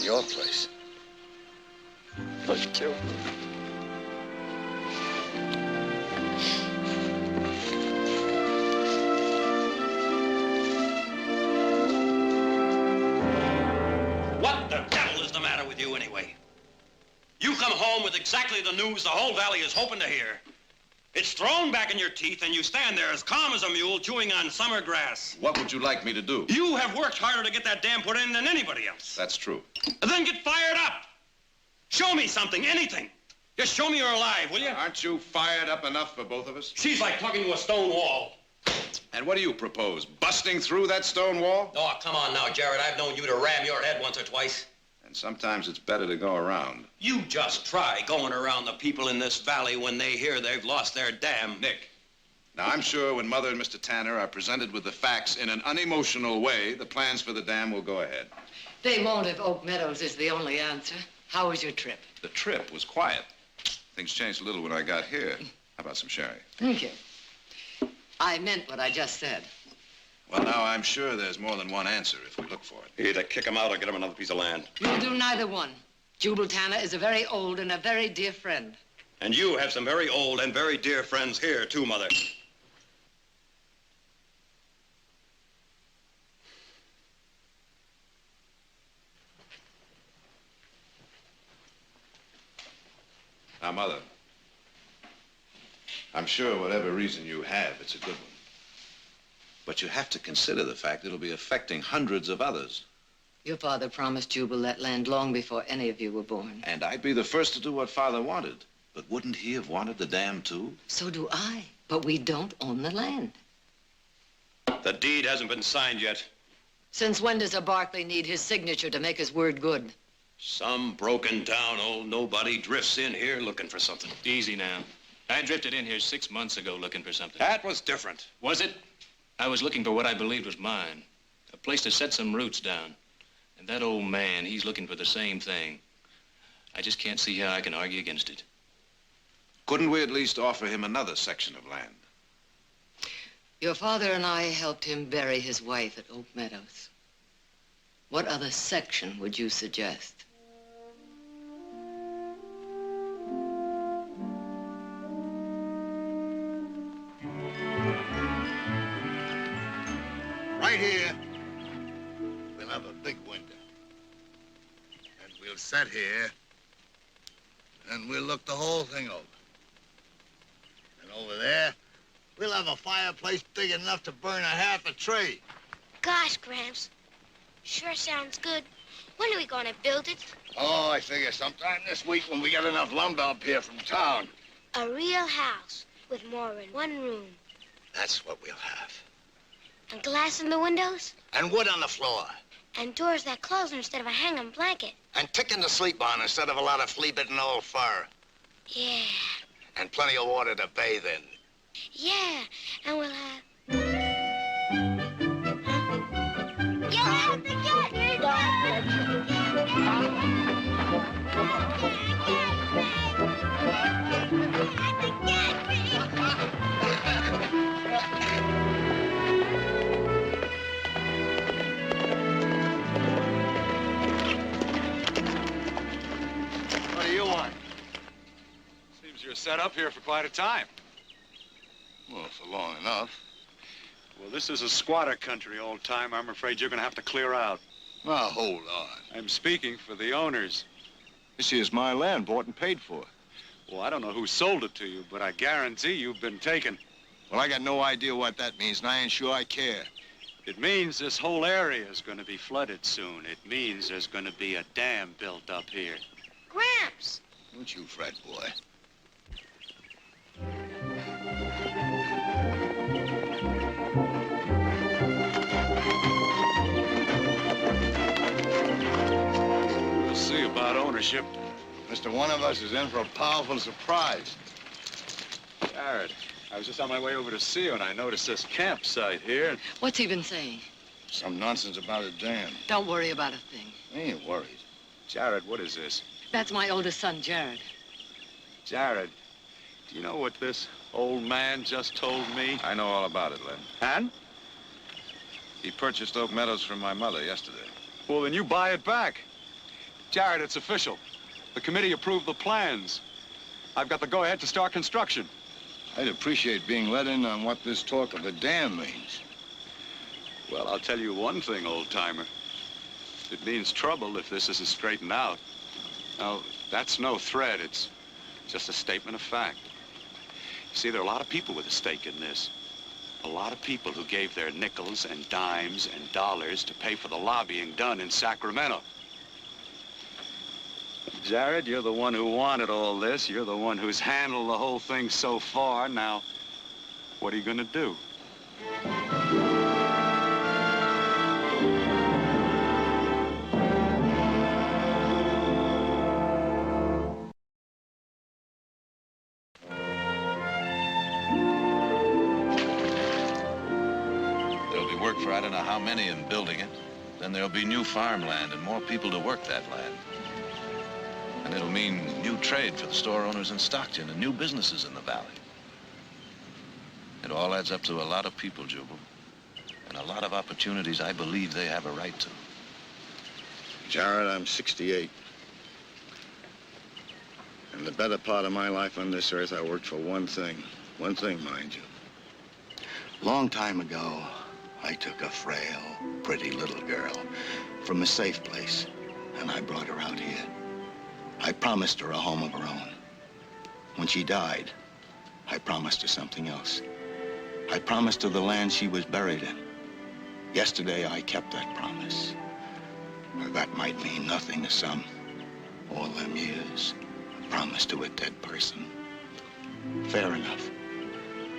your place. But Jubal... What the devil is the matter with you, anyway? You come home with exactly the news the whole valley is hoping to hear. It's thrown back in your teeth, and you stand there as calm as a mule chewing on summer grass. What would you like me to do? You have worked harder to get that dam put in than anybody else. That's true. Then get fired up. Show me something, anything. Just show me you're alive, will you? Aren't you fired up enough for both of us? She's like talking to a stone wall. And what do you propose? Busting through that stone wall? Oh, come on now, Jared. I've known you to ram your head once or twice. And sometimes it's better to go around. You just try going around the people in this valley when they hear they've lost their dam. Nick, now I'm sure when Mother and Mr. Tanner are presented with the facts in an unemotional way, the plans for the dam will go ahead. They won't if Oak Meadows is the only answer. How was your trip? The trip was quiet. Things changed a little when I got here. How about some sherry? Thank you. I meant what I just said. Well, now, I'm sure there's more than one answer if we look for it. Either kick him out or get him another piece of land. You'll do neither one. Jubal Tanner is a very old and a very dear friend. And you have some very old and very dear friends here, too, Mother. Now, Mother, I'm sure whatever reason you have, it's a good one. But you have to consider the fact it'll be affecting hundreds of others. Your father promised Jubal that land long before any of you were born. And I'd be the first to do what Father wanted. But wouldn't he have wanted the dam, too? So do I. But we don't own the land. The deed hasn't been signed yet. Since when does a Barkley need his signature to make his word good? Some broken down old nobody drifts in here looking for something. Easy now. I drifted in here 6 months ago looking for something. That was different. Was it? I was looking for what I believed was mine. A place to set some roots down. And that old man, he's looking for the same thing. I just can't see how I can argue against it. Couldn't we at least offer him another section of land? Your father and I helped him bury his wife at Oak Meadows. What other section would you suggest? Right here, we'll have a big window. And we'll sit here, and we'll look the whole thing over. And over there, we'll have a fireplace big enough to burn a half a tree. Gosh, Gramps. Sure sounds good. When are we going to build it? Oh, I figure sometime this week when we get enough lumber up here from town. A real house with more than one room. That's what we'll have. And glass in the windows. And wood on the floor. And doors that close instead of a hanging blanket. And ticking to sleep on instead of a lot of flea-bitten old fur. Yeah. And plenty of water to bathe in. Yeah. And we'll have... You have to get me What do you want? Seems you're set up here for quite a time. Well, for long enough. Well, this is a squatter country, old time. I'm afraid you're going to have to clear out. Now, hold on. I'm speaking for the owners. This is my land, bought and paid for. Well, I don't know who sold it to you, but I guarantee you've been taken. Well, I got no idea what that means, and I ain't sure I care. It means this whole area is going to be flooded soon. It means there's going to be a dam built up here. Gramps! Don't you fret, boy. We'll see about ownership. Mr. One of us is in for a powerful surprise. Jared, I was just on my way over to see you, and I noticed this campsite here. What's he been saying? Some nonsense about a dam. Don't worry about a thing. I ain't worried. Jared, what is this? That's my oldest son, Jared. Jared, do you know what this old man just told me? I know all about it, Len. And? He purchased Oak Meadows from my mother yesterday. Well, then you buy it back. Jared, it's official. The committee approved the plans. I've got the go-ahead to start construction. I'd appreciate being let in on what this talk of a dam means. Well, I'll tell you one thing, old-timer. It means trouble if this isn't straightened out. Now, that's no threat. It's just a statement of fact. You see, there are a lot of people with a stake in this. A lot of people who gave their nickels and dimes and dollars to pay for the lobbying done in Sacramento. Jared, you're the one who wanted all this. You're the one who's handled the whole thing so far. Now, what are you gonna do? There'll be work for I don't know how many in building it. Then there'll be new farmland and more people to work that land. And it'll mean new trade for the store owners in Stockton and new businesses in the valley. It all adds up to a lot of people, Jubal. And a lot of opportunities I believe they have a right to. Jared, I'm 68. And the better part of my life on this earth, I worked for one thing. One thing, mind you. Long time ago, I took a frail, pretty little girl from a safe place, and I brought her out here. I promised her a home of her own. When she died, I promised her something else. I promised her the land she was buried in. Yesterday, I kept that promise. Well, that might mean nothing to some. All them years, a promise to a dead person. Fair enough.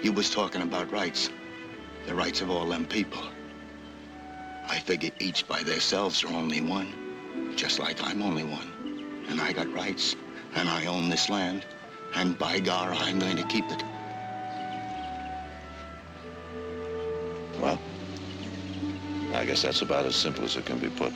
You was talking about rights. The rights of all them people. I figure each by themselves are only one, just like I'm only one. And I got rights, and I own this land, and by gar, I'm going to keep it. Well, I guess that's about as simple as it can be put.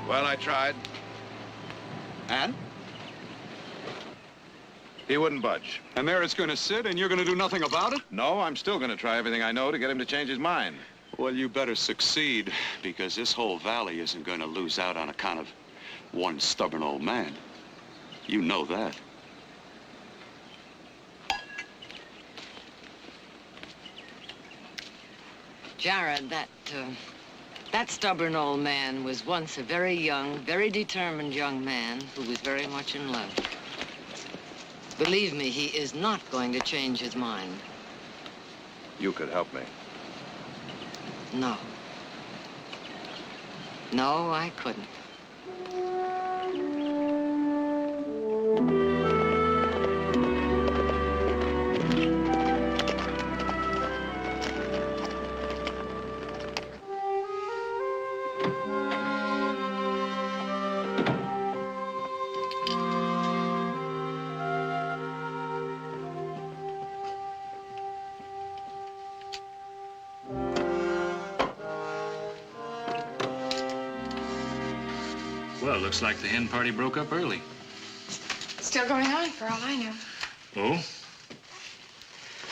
Well, I tried. And? He wouldn't budge. And there it's going to sit, and you're going to do nothing about it? No, I'm still going to try everything I know to get him to change his mind. Well, you better succeed, because this whole valley isn't going to lose out on account of one stubborn old man. You know that. Jared, that stubborn old man was once a very young, very determined young man who was very much in love. Believe me, he is not going to change his mind. You could help me. No. No, I couldn't. Well, looks like the hen party broke up early. Still going on, for all I know. Oh?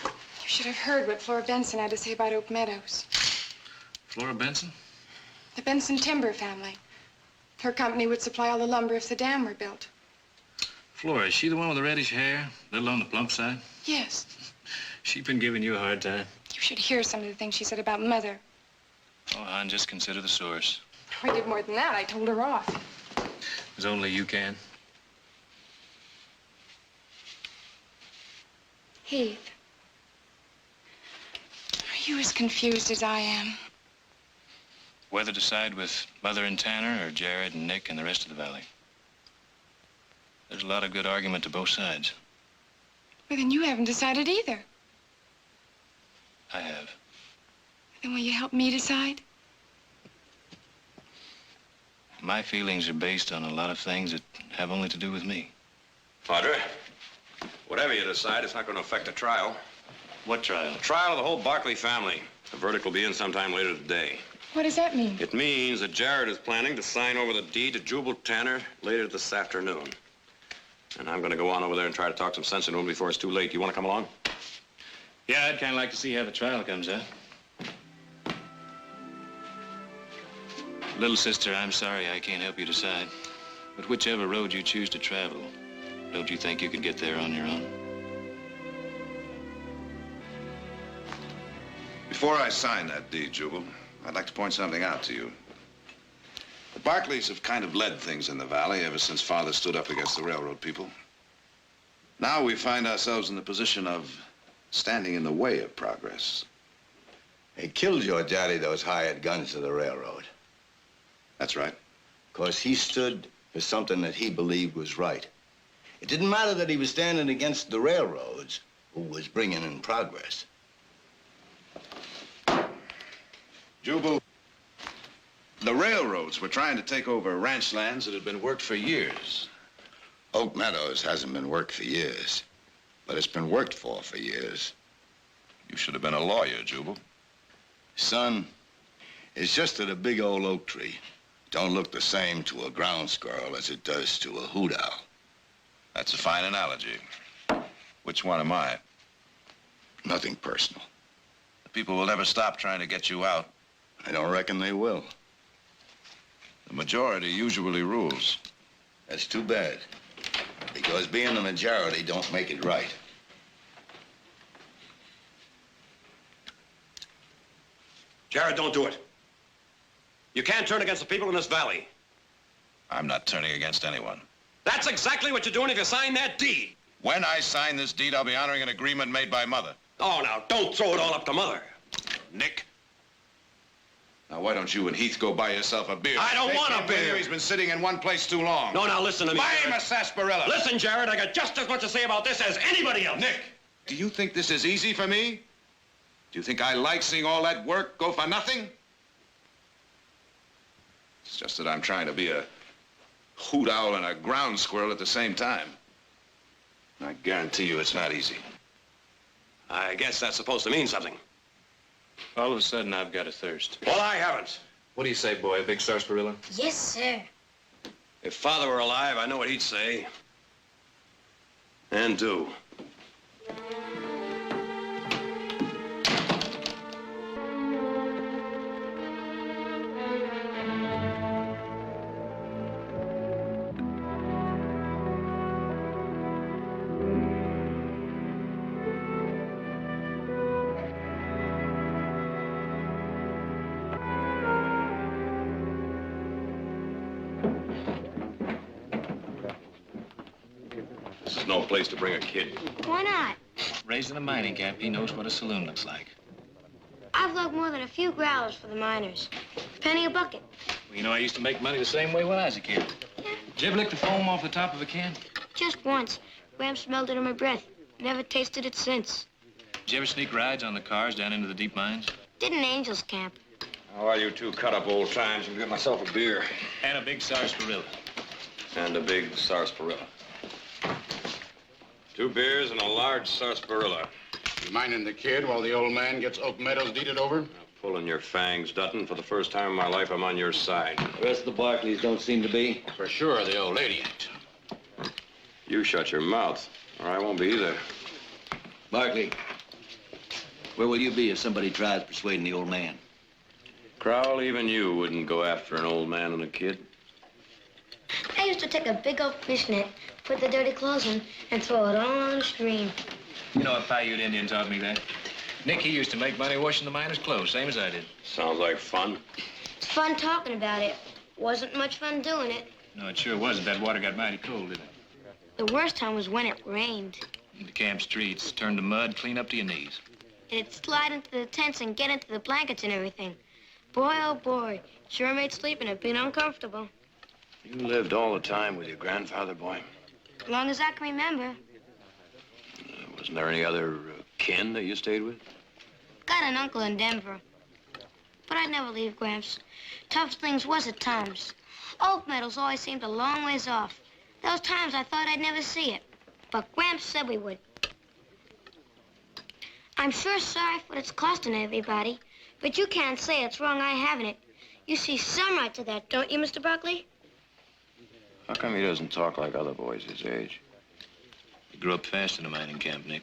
You should have heard what Flora Benson had to say about Oak Meadows. Flora Benson? The Benson timber family. Her company would supply all the lumber if the dam were built. Flora, is she the one with the reddish hair? A little on the plump side? Yes. She's been giving you a hard time. You should hear some of the things she said about Mother. Oh, hon, just consider the source. I did more than that. I told her off. As only you can. Heath. Are you as confused as I am? Whether to side with Mother and Tanner or Jared and Nick and the rest of the valley. There's a lot of good argument to both sides. Well, then you haven't decided either. I have. Then will you help me decide? My feelings are based on a lot of things that have only to do with me. Padre, whatever you decide, it's not going to affect the trial. What trial? The trial of the whole Barkley family. The verdict will be in sometime later today. What does that mean? It means that Jared is planning to sign over the deed to Jubal Tanner later this afternoon. And I'm going to go on over there and try to talk some sense into him before it's too late. You want to come along? Yeah, I'd kind of like to see how the trial comes out. Little sister, I'm sorry I can't help you decide. But whichever road you choose to travel, don't you think you could get there on your own? Before I sign that deed, Jubal, I'd like to point something out to you. The Barkleys have kind of led things in the valley ever since Father stood up against the railroad people. Now we find ourselves in the position of standing in the way of progress. They killed your daddy, those hired guns to the railroad. That's right. Because he stood for something that he believed was right. It didn't matter that he was standing against the railroads, who was bringing in progress. Jubal, the railroads were trying to take over ranch lands that had been worked for years. Oak Meadows hasn't been worked for years, but it's been worked for years. You should have been a lawyer, Jubal. Son, it's just that a big old oak tree don't look the same to a ground squirrel as it does to a hoot owl. That's a fine analogy. Which one am I? Nothing personal. The people will never stop trying to get you out. I don't reckon they will. The majority usually rules. That's too bad. Because being the majority don't make it right. Jared, don't do it. You can't turn against the people in this valley. I'm not turning against anyone. That's exactly what you're doing if you sign that deed. When I sign this deed, I'll be honoring an agreement made by Mother. Oh, now, don't throw it all up to Mother. Nick. Now, why don't you and Heath go buy yourself a beer? I don't want a beer. He's been sitting in one place too long. No, now, listen to me, I'm Jared. a sarsaparilla. Listen, Jared, I got just as much to say about this as anybody else. Nick, do you think this is easy for me? Do you think I like seeing all that work go for nothing? It's just that I'm trying to be a hoot owl and a ground squirrel at the same time. I guarantee you it's not easy. I guess that's supposed to mean something. All of a sudden, I've got a thirst. Well, I haven't. What do you say, boy? A big sarsaparilla? Yes, sir. If Father were alive, I know what he'd say. And do. is no place to bring a kid. Why not? Raised in a mining camp, he knows what a saloon looks like. I've lugged more than a few growlers for the miners. Penny a bucket. Well, you know, I used to make money the same way when I was a kid. Did you ever lick the foam off the top of a can? Just once. Gramps smelled it in my breath. Never tasted it since. Did you ever sneak rides on the cars down into the deep mines? Did in Angel's camp. While you two cut up old times, you get myself a beer. And a big sarsaparilla. And a big sarsaparilla. 2 beers and a large sarsaparilla. You minding the kid while the old man gets Oak Meadows deeded over? Now, pulling your fangs, Dutton. For the first time in my life, I'm on your side. The rest of the Barclays don't seem to be. For sure, the old lady ain't. You shut your mouth, or I won't be either. Barkley, where will you be if somebody tries persuading the old man? Crowell, even you wouldn't go after an old man and a kid. I used to take a big old fish net, put the dirty clothes in, and throw it all on the stream. You know, a Paiute Indian taught me that. Nick, he used to make money washing the miners' clothes, same as I did. Sounds like fun. It's fun talking about it. Wasn't much fun doing it. No, it sure wasn't. That water got mighty cold, didn't it? The worst time was when it rained. The camp streets turned to mud clean up to your knees. It'd slide into the tents and get into the blankets and everything. Boy, oh boy, sure made sleeping a bit uncomfortable. You lived all the time with your grandfather, boy. As long as I can remember. Wasn't there any other kin that you stayed with? Got an uncle in Denver. But I'd never leave Gramps. Tough things was at times. Oak Meadows always seemed a long ways off. Those times I thought I'd never see it. But Gramps said we would. I'm sure sorry for what it's costing everybody. But you can't say it's wrong I having it. You see some right to that, don't you, Mr. Barkley? How come he doesn't talk like other boys his age? He grew up fast in a mining camp, Nick.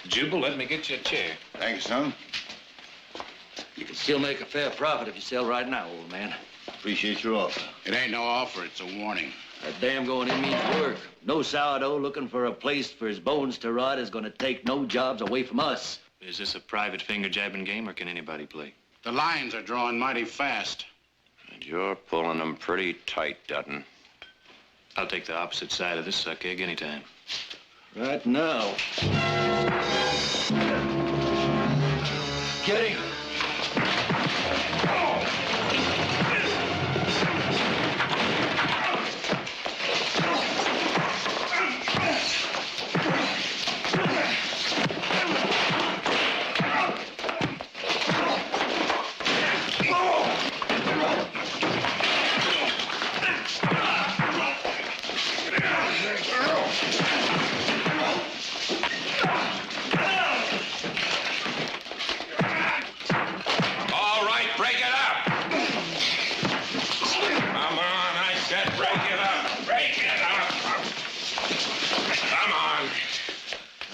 Jubal, let me get you a chair. Thanks, son. You can still make a fair profit if you sell right now, old man. Appreciate your offer. It ain't no offer, it's a warning. That dam going in means work. No sourdough looking for a place for his bones to rot is going to take no jobs away from us. Is this a private finger-jabbing game, or can anybody play? The lines are drawing mighty fast. And you're pulling them pretty tight, Dutton. I'll take the opposite side of this suck egg anytime. Right now. Get him.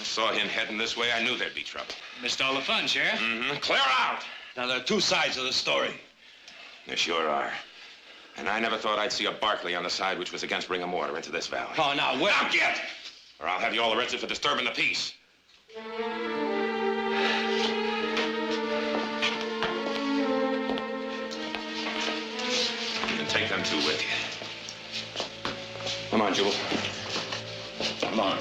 Saw him heading this way, I knew there'd be trouble. Missed all the fun, Sheriff. Mm-hmm. Clear out! Now, there are 2 sides of the story. There sure are. And I never thought I'd see a Barkley on the side which was against bringing water into this valley. Oh, now, wait. Now, get! Or I'll have you all arrested for disturbing the peace. You can take them 2 with you. Come on, Jubal. Come on.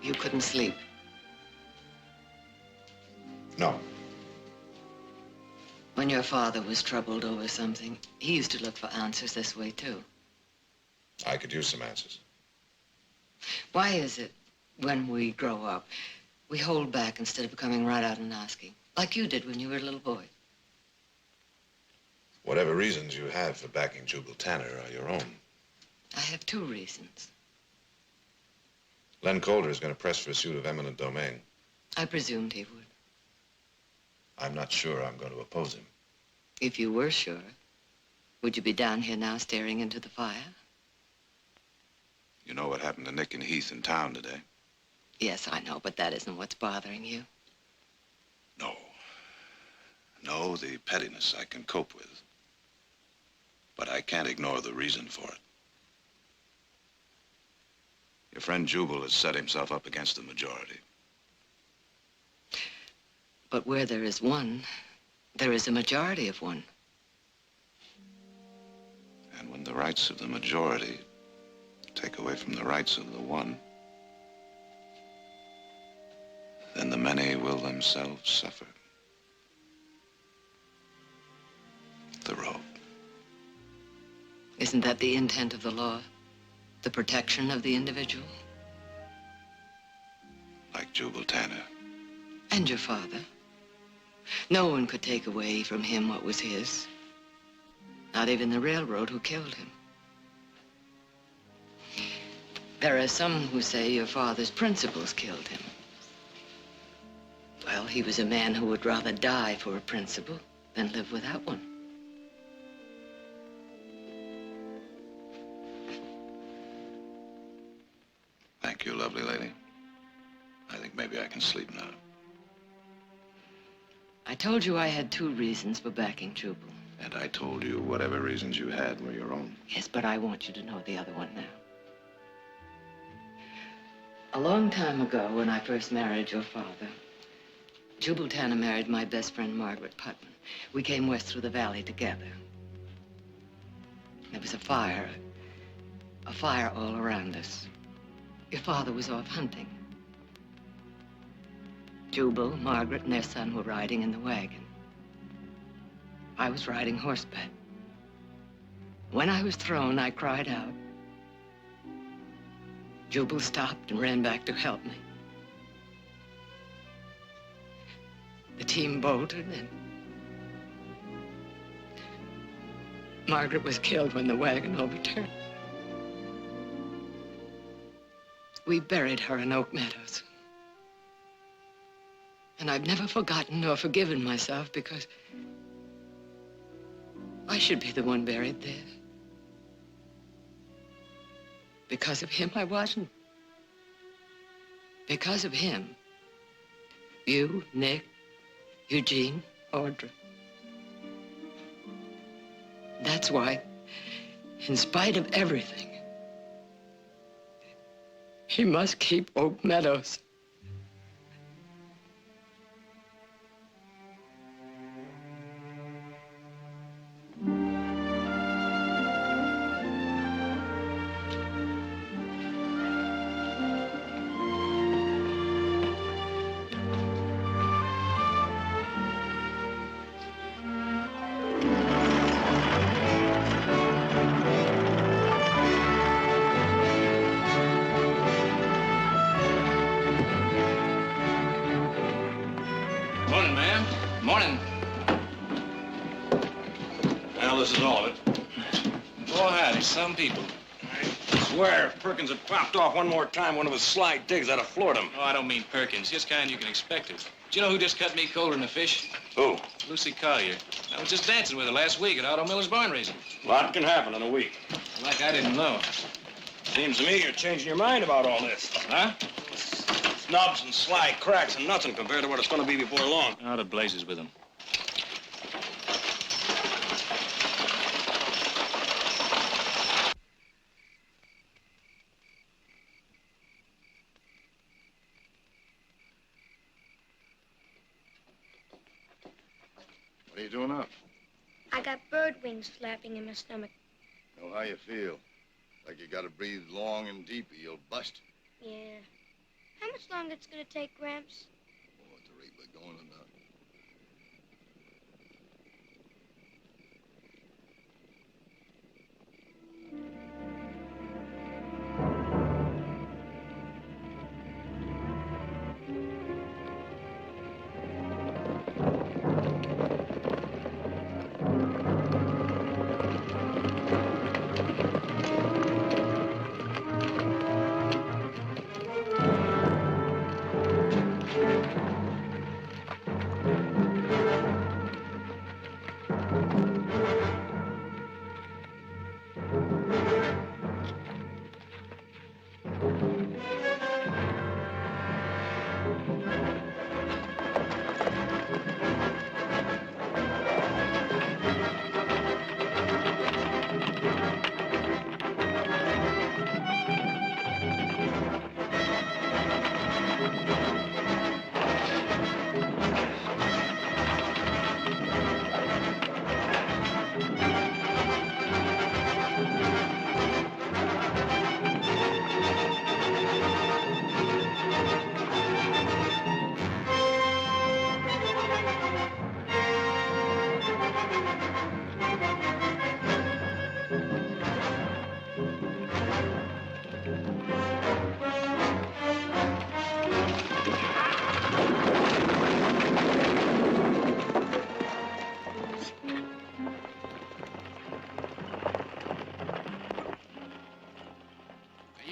You couldn't sleep. No. When your father was troubled over something, he used to look for answers this way, too. I could use some answers. Why is it when we grow up, we hold back instead of coming right out and asking, like you did when you were a little boy? Whatever reasons you have for backing Jubal Tanner are your own. I have two reasons. Len Calder is going to press for a suit of eminent domain. I presumed he would. I'm not sure I'm going to oppose him. If you were sure, would you be down here now staring into the fire? You know what happened to Nick and Heath in town today? Yes, I know, but that isn't what's bothering you. No. No, the pettiness I can cope with. But I can't ignore the reason for it. Your friend Jubal has set himself up against the majority. But where there is one, there is a majority of one. And when the rights of the majority take away from the rights of the one, then the many will themselves suffer. The road. Isn't that the intent of the law? The protection of the individual? Like Jubal Tanner. And your father. No one could take away from him what was his. Not even the railroad who killed him. There are some who say your father's principles killed him. Well, he was a man who would rather die for a principle than live without one. Thank you, lovely lady. I think maybe I can sleep now. I told you I had two reasons for backing Jubal. And I told you whatever reasons you had were your own. Yes, but I want you to know the other one now. A long time ago, when I first married your father, Jubal Tanner married my best friend, Margaret Putman. We came west through the valley together. There was a fire all around us. Your father was off hunting. Jubal, Margaret, and their son were riding in the wagon. I was riding horseback. When I was thrown, I cried out. Jubal stopped and ran back to help me. The team bolted, and Margaret was killed when the wagon overturned. We buried her in Oak Meadows. And I've never forgotten nor forgiven myself because I should be the one buried there. Because of him, I wasn't. Because of him, you, Nick, Eugene, Audra. That's why, in spite of everything, he must keep Oak Meadows. Morning, ma'am. Morning. Well, this is all of it. Oh, howdy, some people. I swear, if Perkins had popped off one more time, one of his sly digs, I'd have floored him. Oh, I don't mean Perkins. Just kind you can expect it. Do you know who just cut me colder than a fish? Who? Lucy Collier. I was just dancing with her last week at Otto Miller's barn raising. A lot can happen in a week. Like I didn't know. Seems to me you're changing your mind about all this. Huh? Snubs and sly cracks and nothing compared to what it's going to be before long. Out of blazes with them. What are you doing up? I got bird wings flapping in my stomach. Know how you feel. Like you gotta breathe long and deep or you'll bust. Yeah. How much longer it's gonna take, Gramps? Oh, at the rate we're going enough.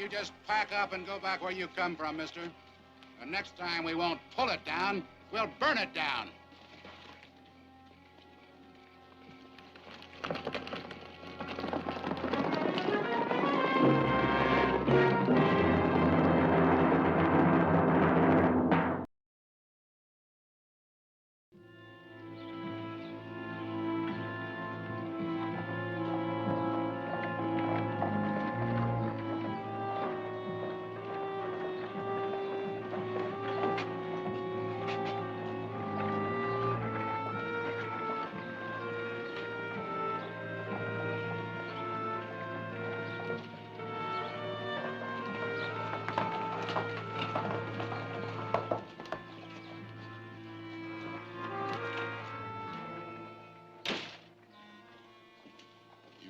you just pack up and go back where you come from, mister. And next time we won't pull it down, we'll burn it down.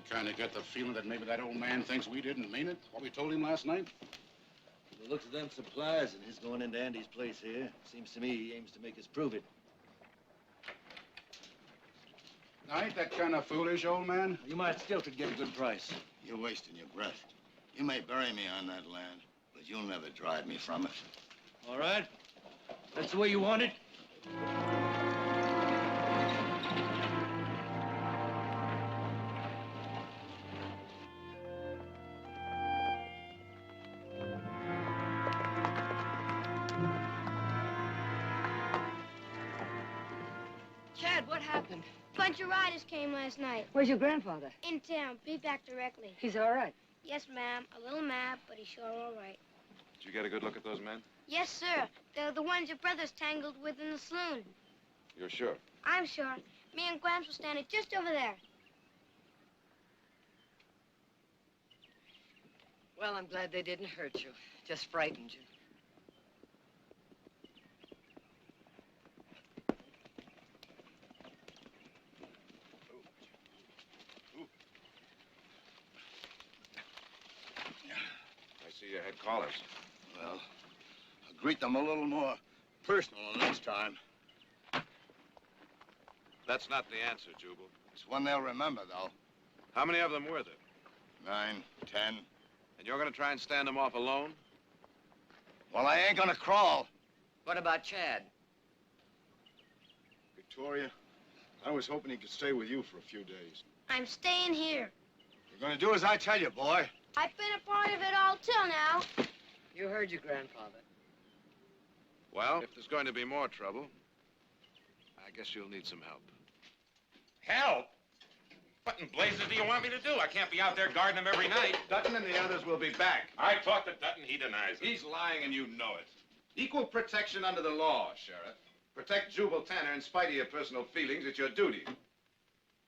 Kind of get the feeling that maybe that old man thinks we didn't mean it, what we told him last night? From the looks of them supplies and his going into Andy's place here, seems to me he aims to make us prove it. Now, ain't that kind of foolish, old man? You might still could get a good price. You're wasting your breath. You may bury me on that land, but you'll never drive me from it. All right. That's the way you want it. Chad, what happened? Bunch of riders came last night. Where's your grandfather? In town. Be back directly. He's all right. Yes, ma'am. A little mad, but he's sure all right. Did you get a good look at those men? Yes, sir. They're the ones your brother's tangled with in the saloon. You're sure? I'm sure. Me and Gramps were standing just over there. Well, I'm glad they didn't hurt you. Just frightened you. I see you had callers. Well, I'll greet them a little more personal next time. That's not the answer, Jubal. It's one they'll remember, though. How many of them were there? 9, 10. And you're going to try and stand them off alone? Well, I ain't gonna crawl. What about Chad? Victoria, I was hoping he could stay with you for a few days. I'm staying here. You're gonna do as I tell you, boy. I've been a part of it all till now. You heard your grandfather. Well, if there's going to be more trouble, I guess you'll need some help. Help? What in blazes do you want me to do? I can't be out there guarding them every night. Dutton and the others will be back. I talked to Dutton. He denies it. He's lying and you know it. Equal protection under the law, Sheriff. Protect Jubal Tanner in spite of your personal feelings. It's your duty.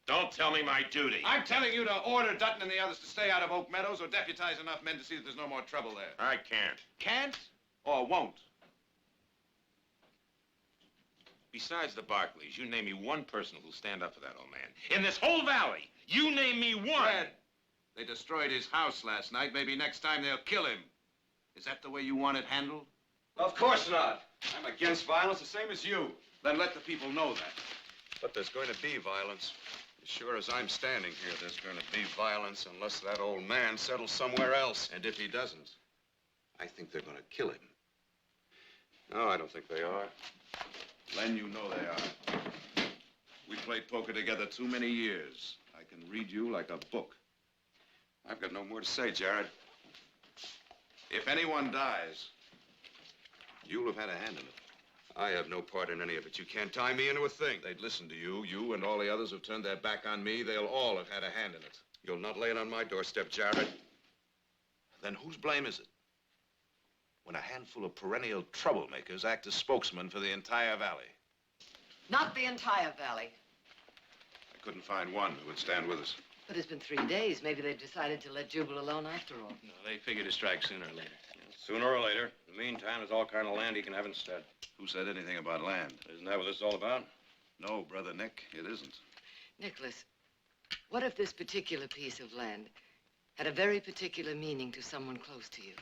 Don't tell me my duty. I'm telling you to order Dutton and the others to stay out of Oak Meadows or deputize enough men to see that there's no more trouble there. I can't. Can't or won't? Besides the Barclays, you name me one person who'll stand up for that old man. In this whole valley, you name me one. Fred, they destroyed his house last night. Maybe next time they'll kill him. Is that the way you want it handled? Of course not. I'm against violence the same as you. Then let the people know that. But there's going to be violence. As sure as I'm standing here, there's going to be violence unless that old man settles somewhere else. And if he doesn't, I think they're going to kill him. No, I don't think they are. Len, you know they are. We played poker together too many years. I can read you like a book. I've got no more to say, Jared. If anyone dies, You'll have had a hand in it. I have no part in any of it. You can't tie me into a thing. they'd listen to you. You and all the others who've turned their back on me, they'll all have had a hand in it. You'll not lay it on my doorstep, Jared. Then whose blame is it? When a handful of perennial troublemakers act as spokesmen for the entire valley. Not the entire valley. I couldn't find one who would stand with us. But it's been 3 days. Maybe they've decided to let Jubal alone after all. No, they figure to strike sooner or later. Sooner or later. In the meantime, there's all kind of land he can have instead. Who said anything about land? Isn't that what this is all about? No, Brother Nick, it isn't. Nicholas, what if this particular piece of land had a very particular meaning to someone close to you?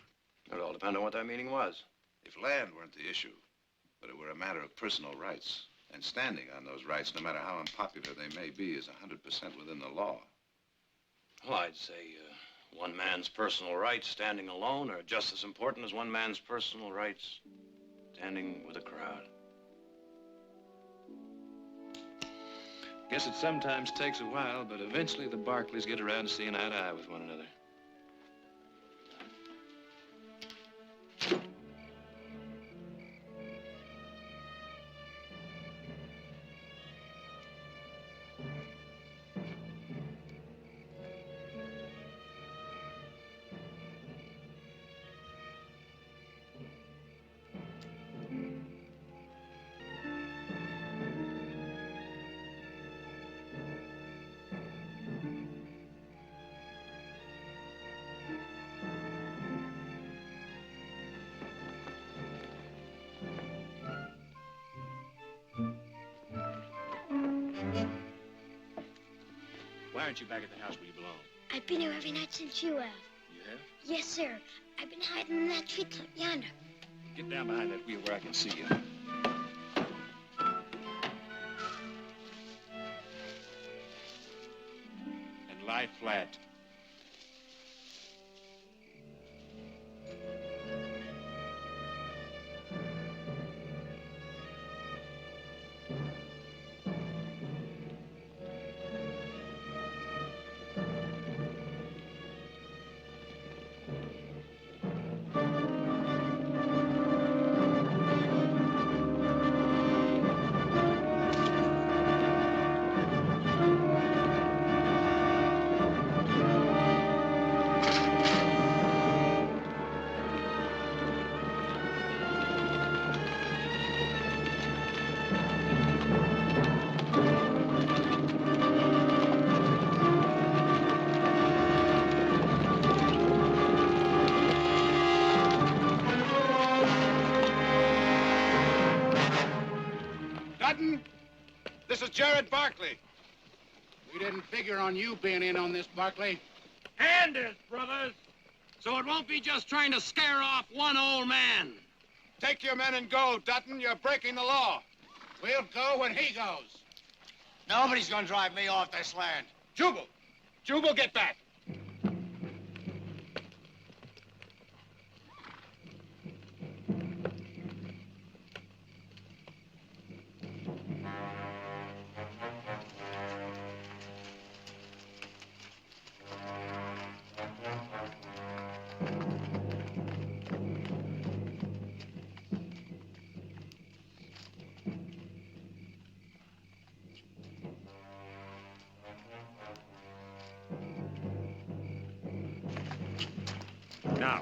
It all depends on what that meaning was. If land weren't the issue, but it were a matter of personal rights, and standing on those rights, no matter how unpopular they may be, is 100% within the law. Well, I'd say One man's personal rights standing alone are just as important as one man's personal rights standing with a crowd. Guess it sometimes takes a while, but eventually the Barkleys get around to seeing eye to eye with one another. Why aren't you back at the house where you belong? I've been here every night since you have. You have? Yes, sir. I've been hiding in that tree clump yonder. Get down behind that wheel where I can see you. And lie flat. This is Jared Barkley. We didn't figure on you being in on this, Barkley. Hand it, brothers, so it won't be just trying to scare off one old man. Take your men and go, Dutton. You're breaking the law. We'll go when he goes. Nobody's gonna drive me off this land. Jubal! Jubal, get back! Now.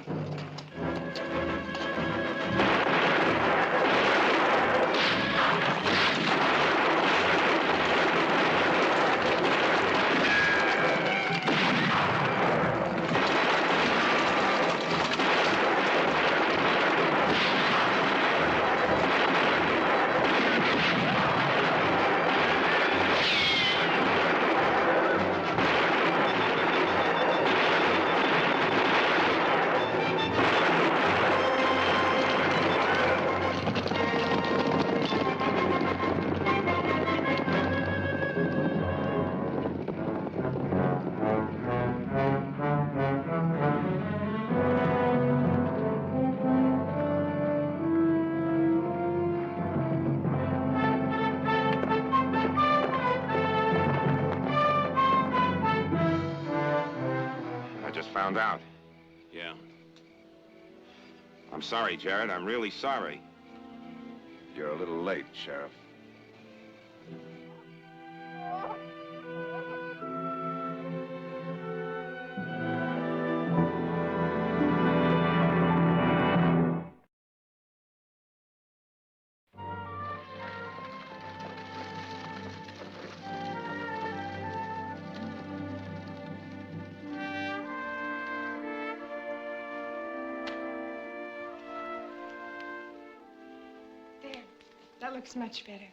Found out. Yeah. I'm sorry, Jared. I'm really sorry. You're a little late, Sheriff. That looks much better.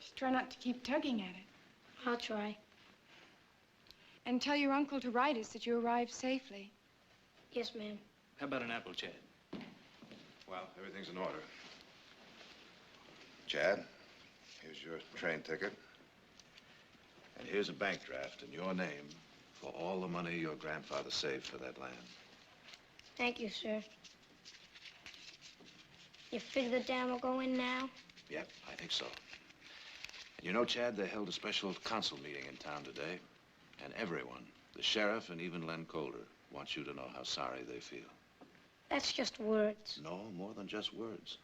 Just try not to keep tugging at it. I'll try. And tell your uncle to write us that you arrived safely. Yes, ma'am. How about an apple, Chad? Well, everything's in order. Chad, here's your train ticket. And here's a bank draft in your name for all the money your grandfather saved for that land. Thank you, sir. You figure the dam will go in now? Yep, I think so. And you know, Chad, they held a special council meeting in town today. And everyone, the sheriff and even Len Calder, wants you to know how sorry they feel. That's just words. No, more than just words.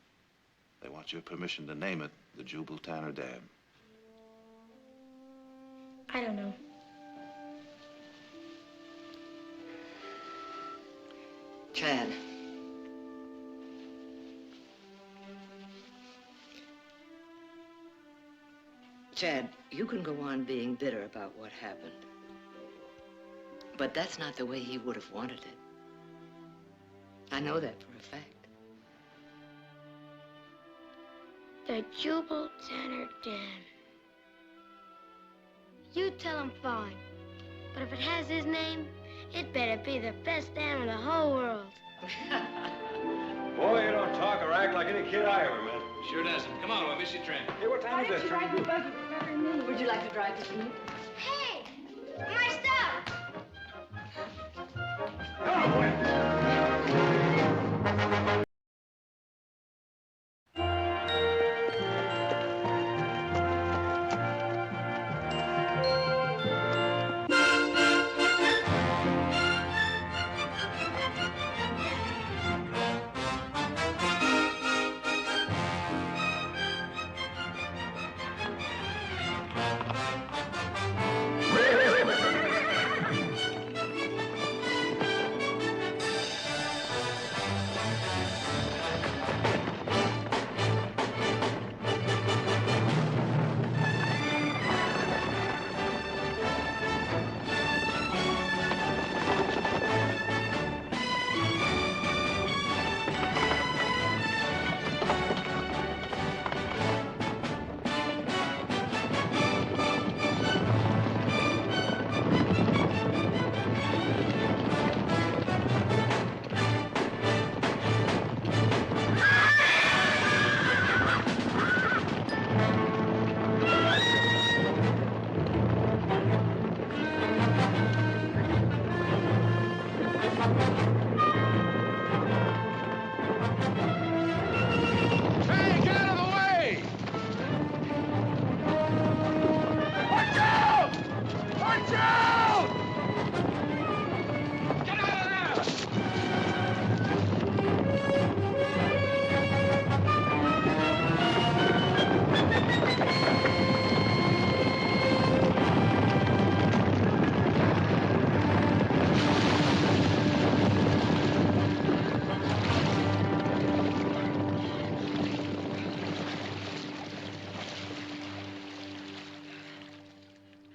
They want your permission to name it the Jubal Tanner Dam. I don't know. Chad. Chad, you can go on being bitter about what happened. But that's not the way he would have wanted it. I know that for a fact. The Jubal Tanner Dam. You tell him fine. But if it has his name, it better be the best dam in the whole world. Boy, you don't talk or act like any kid I ever met. Sure doesn't. Come on, we'll miss your train. Hey, what time is this? Would you like to drive this minute? Hey! My stuff!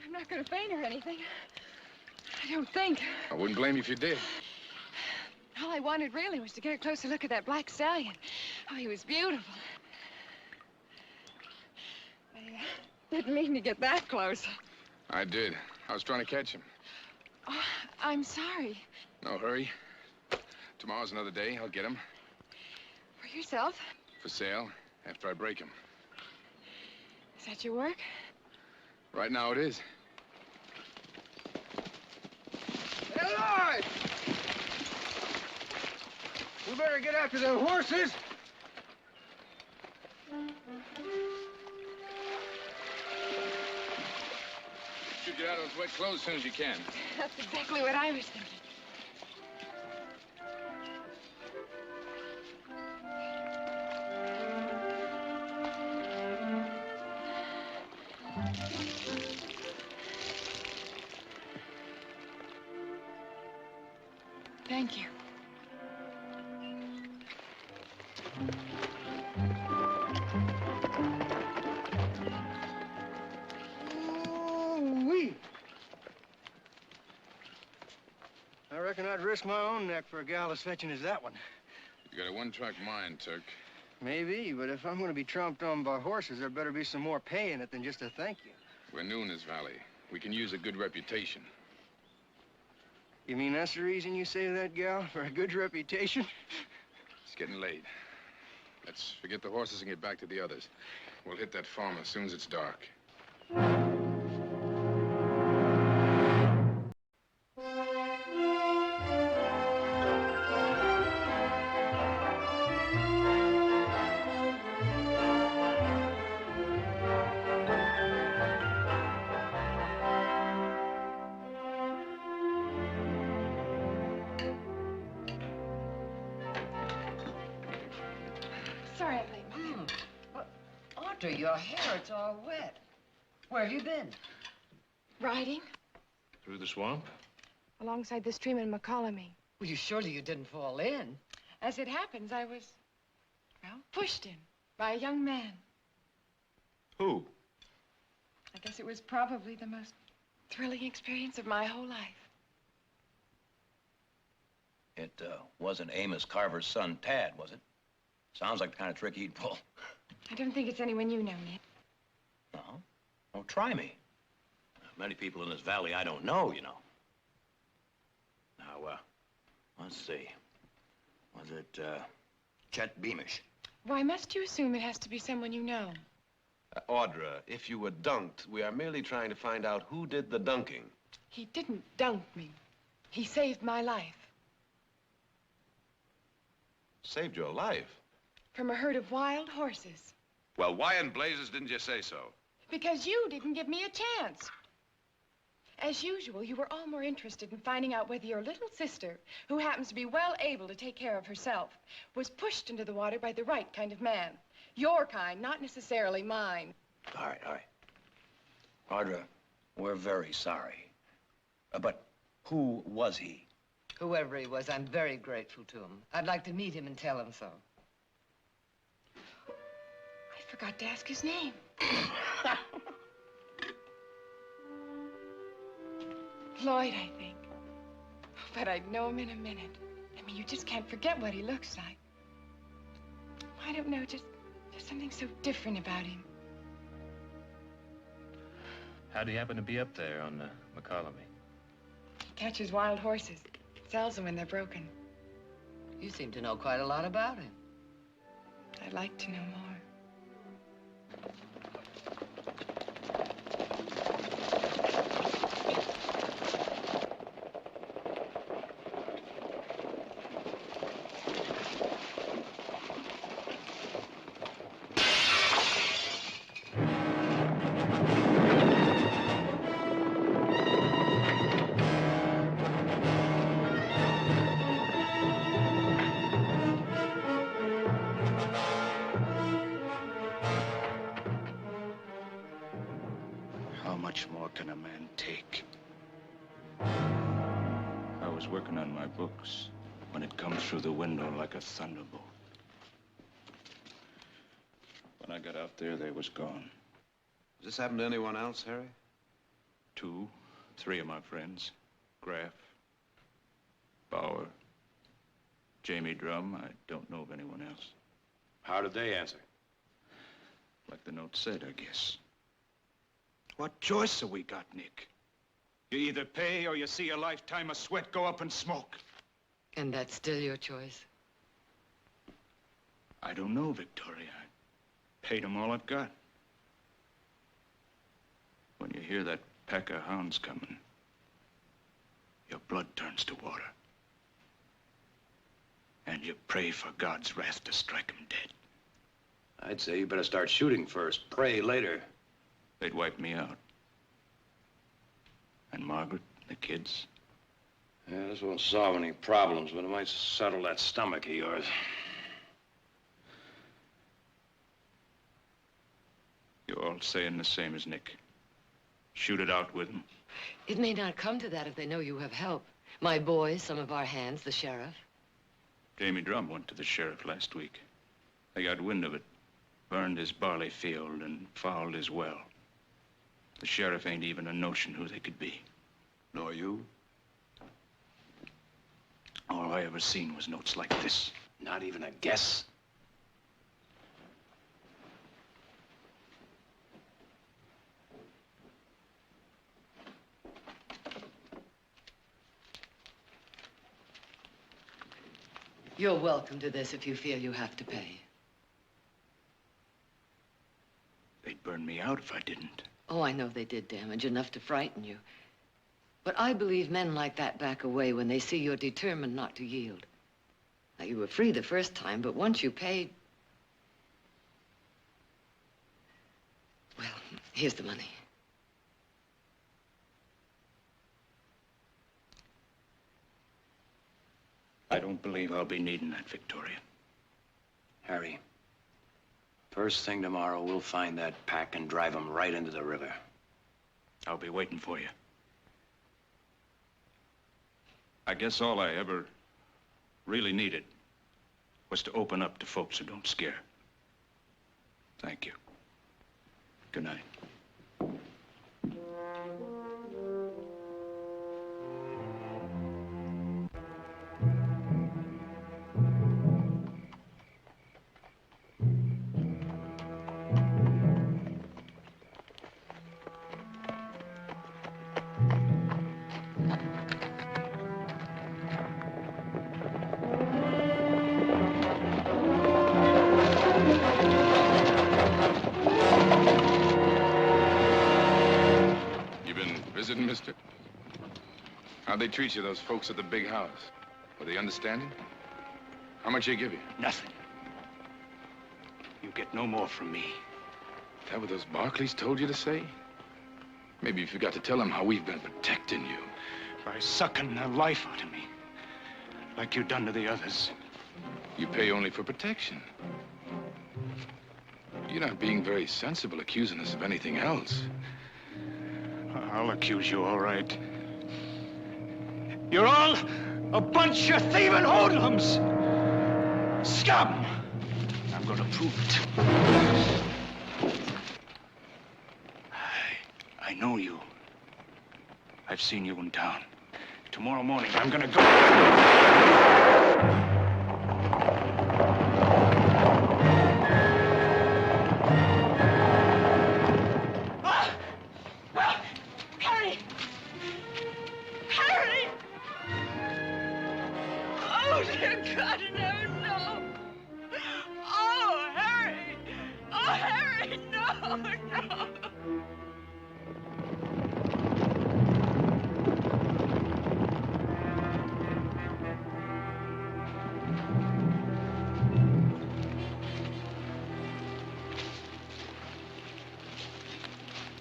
I'm not going to faint or anything. I don't think. I wouldn't blame you if you did. All I wanted really was to get a closer look at that black stallion. Oh, he was beautiful. I didn't mean to get that close. I did. I was trying to catch him. Oh, I'm sorry. No hurry. Tomorrow's another day. I'll get him. For yourself? For sale, after I break him. Is that your work? Right now it is. Eli! We better get after them horses. Should get out of those wet clothes as soon as you can. That's exactly what I was thinking. Thank you. Ooh-wee. I reckon I'd risk my own neck for a gal as fetching as that one. You got a one-track mind, Turk. Maybe, but if I'm going to be tromped on by horses, there better be some more pay in it than just a thank you. We're new in this valley. We can use a good reputation. You mean that's the reason you say that, gal? For a good reputation? It's getting late. Let's forget the horses and get back to the others. We'll hit that farm as soon as it's dark. Victor, your hair, it's all wet. Where have you been? Riding Through the swamp? alongside the stream in McCollamy. Well, surely you didn't fall in. As it happens, I was, well, pushed in by a young man. Who? I guess it was probably the most thrilling experience of my whole life. It wasn't Amos Carver's son, Tad, was it? Sounds like the kind of trick he'd pull. I don't think it's anyone you know, Nick. No? Well, try me. Many people in this valley I don't know, you know. Now, let's see. Was it, Chet Beamish? Why must you assume it has to be someone you know? Audra, if you were dunked, we are merely trying to find out who did the dunking. He didn't dunk me. He saved my life. Saved your life? From a herd of wild horses. Well, why in blazes didn't you say so? Because you didn't give me a chance. As usual, you were all more interested in finding out whether your little sister, who happens to be well able to take care of herself, was pushed into the water by the right kind of man. Your kind, not necessarily mine. All right, all right. Audra, we're very sorry. But who was he? Whoever he was, I'm very grateful to him. I'd like to meet him and tell him so. I forgot to ask his name. Lloyd, I think. But I'd know him in a minute. I mean, you just can't forget what he looks like. I don't know, just something so different about him. How'd he happen to be up there on McCollamy? He catches wild horses, sells them when they're broken. You seem to know quite a lot about him. I'd like to know more. How much more can a man take? I was working on my books when it comes through the window like a thunderbolt. When I got out there, they was gone. Does this happen to anyone else, Harry? 2, 3 of my friends. Graff, Bauer, Jamie Drum. I don't know of anyone else. How did they answer? Like the note said, I guess. What choice have we got, Nick? You either pay or you see a lifetime of sweat go up in smoke. And that's still your choice? I don't know, Victoria. I paid them all I've got. When you hear that pack of hounds coming, your blood turns to water. And you pray for God's wrath to strike them dead. I'd say you better start shooting first, pray later. They'd wipe me out. And Margaret, the kids. Yeah, this won't solve any problems, but it might settle that stomach of yours. You're all saying the same as Nick. Shoot it out with them. It may not come to that if they know you have help. My boys, some of our hands, the sheriff. Jamie Drum went to the sheriff last week. They got wind of it. Burned his barley field and fouled his well. The sheriff ain't even a notion who they could be. Nor you? All I ever seen was notes like this. Not even a guess? You're welcome to this if you feel you have to pay. They'd burn me out if I didn't. Oh, I know they did damage, enough to frighten you. But I believe men like that back away when they see you're determined not to yield. Now, you were free the first time, but once you paid... Well, here's the money. I don't believe I'll be needing that, Victoria. Harry, First thing tomorrow, we'll find that pack and drive them right into the river. I'll be waiting for you. I guess all I ever really needed was to open up to folks who don't scare. Thank you. Good night. Visiting, mister? How'd they treat you, those folks at the big house? Were they understanding? How much they give you? Nothing. You get no more from me. Is that what those Barclays told you to say? Maybe you forgot to tell them how we've been protecting you. By sucking the life out of me. Like you've done to the others. You pay only for protection. You're not being very sensible accusing us of anything else. I'll accuse you, all right. You're all a bunch of thieving hoodlums! Scum! I'm gonna prove it. I know you. I've seen you in town. Tomorrow morning, I'm gonna go...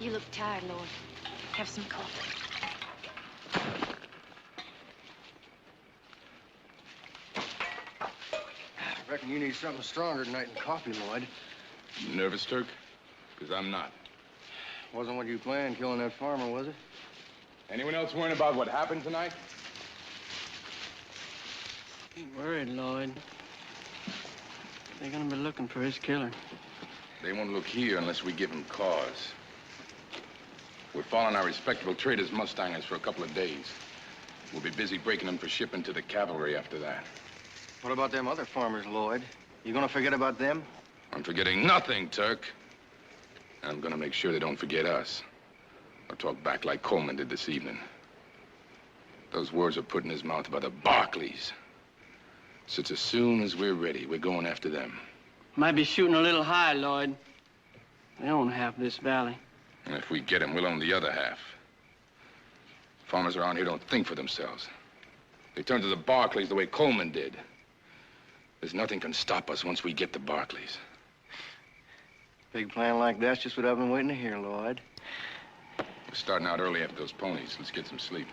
You look tired, Lord. Have some coffee. I reckon you need something stronger tonight than coffee, Lloyd. You nervous, Turk? Because I'm not. Wasn't what you planned, killing that farmer, was it? Anyone else worrying about what happened tonight? Ain't worried, Lloyd. They're gonna be looking for his killer. They won't look here unless we give them cause. We're following our respectable traders' Mustangers for a couple of days. We'll be busy breaking them for shipping to the cavalry after that. What about them other farmers, Lloyd? You gonna forget about them? I'm forgetting nothing, Turk. I'm gonna make sure they don't forget us. Or talk back like Coleman did this evening. Those words were put in his mouth by the Barclays. So it's as soon as we're ready, we're going after them. Might be shooting a little high, Lloyd. They own half this valley. And if we get them, we'll own the other half. Farmers around here don't think for themselves. They turn to the Barclays the way Coleman did. There's nothing can stop us once we get the Barclays. Big plan like that's just what I've been waiting to hear, Lloyd. We're starting out early after those ponies. Let's get some sleep.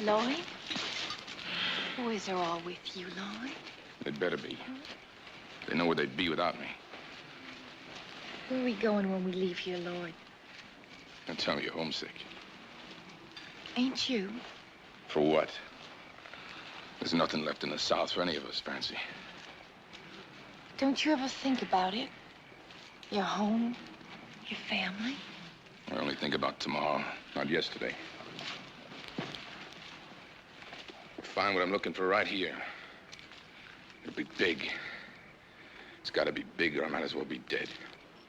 Lloyd? Boys are all with you, Lloyd. They'd better be. They know where they'd be without me. Where are we going when we leave here, Lloyd? Don't tell me you're homesick. Ain't you? For what? There's nothing left in the South for any of us, Fancy. Don't you ever think about it? Your home, your family? I only think about tomorrow, not yesterday. Find what I'm looking for right here. It'll be big. It's got to be big or I might as well be dead.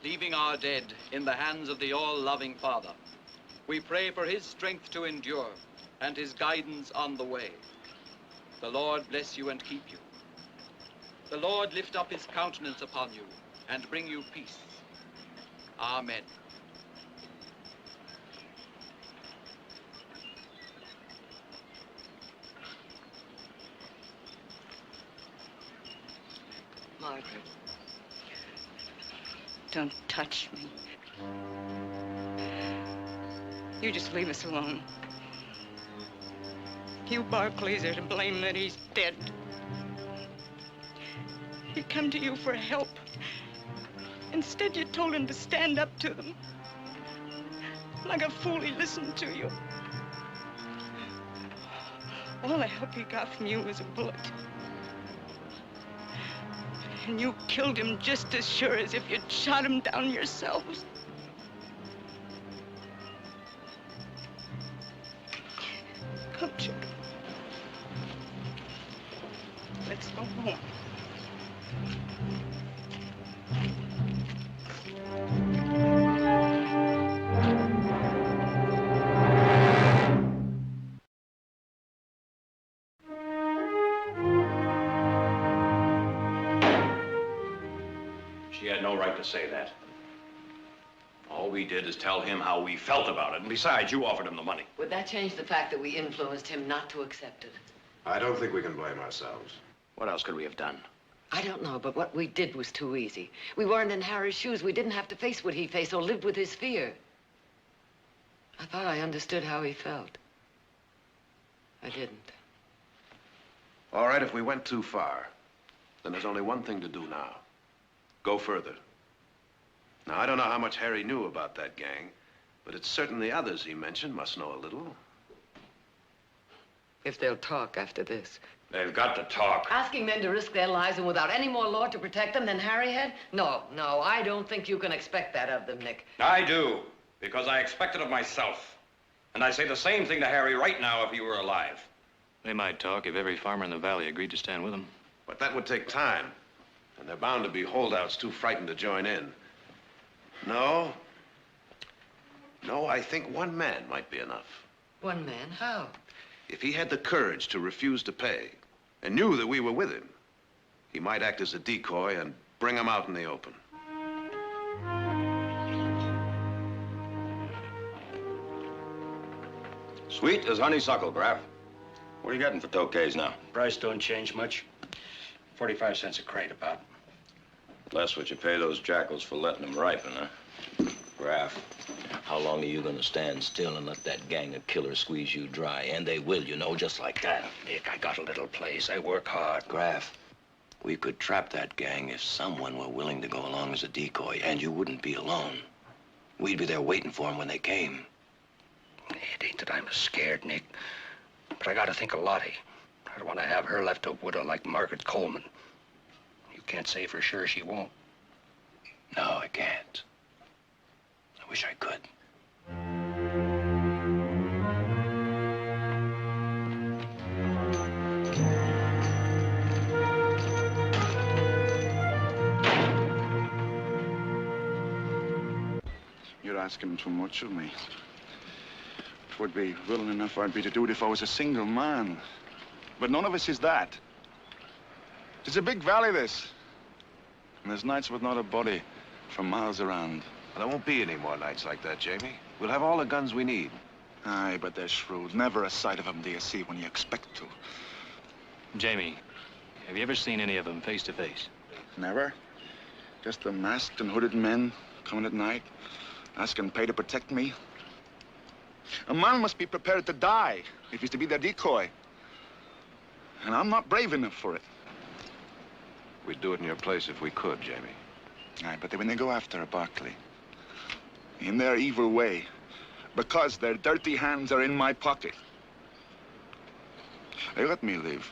Leaving our dead in the hands of the all-loving Father, we pray for his strength to endure and his guidance on the way. The Lord bless you and keep you. The Lord lift up his countenance upon you and bring you peace. Amen. Margaret. Don't touch me. You just leave us alone. You Barclays are to blame that he's dead. He come to you for help. Instead, you told him to stand up to them. Like a fool, he listened to you. All the help he got from you was a bullet. And you killed him just as sure as if you'd shot him down yourselves. Come, children. Let's go home. She had no right to say that. All we did is tell him how we felt about it. And besides, you offered him the money. Would that change the fact that we influenced him not to accept it? I don't think we can blame ourselves. What else could we have done? I don't know, but what we did was too easy. We weren't in Harry's shoes. We didn't have to face what he faced or lived with his fear. I thought I understood how he felt. I didn't. All right, if we went too far, then there's only one thing to do now. Go further. Now, I don't know how much Harry knew about that gang, but it's certain the others he mentioned must know a little. If they'll talk after this. They've got to talk. Asking men to risk their lives and without any more law to protect them than Harry had? No, I don't think you can expect that of them, Nick. I do, because I expect it of myself. And I say the same thing to Harry right now if he were alive. They might talk if every farmer in the valley agreed to stand with them. But that would take time. And they're bound to be holdouts too frightened to join in. No, I think one man might be enough. One man? How? If he had the courage to refuse to pay and knew that we were with him, he might act as a decoy and bring him out in the open. Sweet as honeysuckle, Graff. What are you getting for toques now? Price don't change much. 45 cents a crate about. Less what you pay those jackals for letting them ripen, huh? Graff, how long are you gonna stand still and let that gang of killers squeeze you dry? And they will, you know, just like that. Nick, I got a little place. I work hard. Graff, we could trap that gang if someone were willing to go along as a decoy, and you wouldn't be alone. We'd be there waiting for them when they came. It ain't that I'm scared, Nick. But I gotta think of Lottie. I don't want to have her left a widow like Margaret Coleman. You can't say for sure she won't. No, I can't. I wish I could. You're asking too much of me. Twould be willing enough I'd be to do it if I was a single man. But none of us is that. It's a big valley, this. And there's nights with not a body for miles around. There won't be any more nights like that, Jamie. We'll have all the guns we need. Aye, but they're shrewd. Never a sight of them do you see when you expect to. Jamie, have you ever seen any of them face to face? Never. Just the masked and hooded men coming at night, asking pay to protect me. A man must be prepared to die if he's to be their decoy. And I'm not brave enough for it. We'd do it in your place if we could, Jamie. Aye, but when they go after a Barclay, in their evil way, because their dirty hands are in my pocket, they let me live.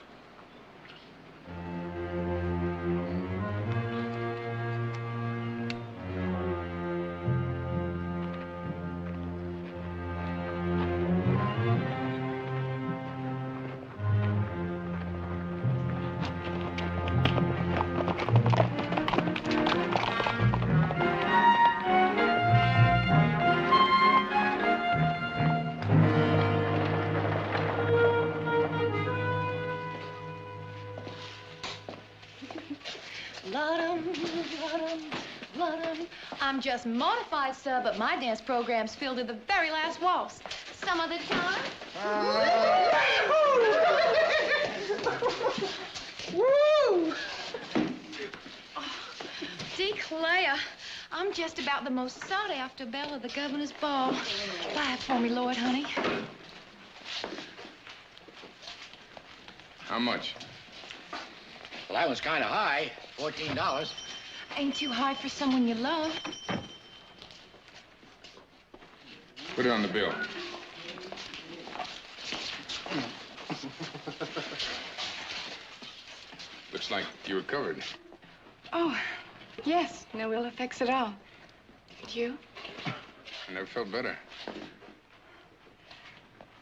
I'm just mortified, sir, but my dance program's filled to the very last waltz. Some other time? Woo! Oh, declare, I'm just about the most sought-after belle of the governor's ball. Buy it for me, Lord, honey. How much? Well, that was kind of high, $14. Ain't too high for someone you love. Put it on the bill. Looks like you recovered. Oh, yes. No ill effects at all. And you? I never felt better.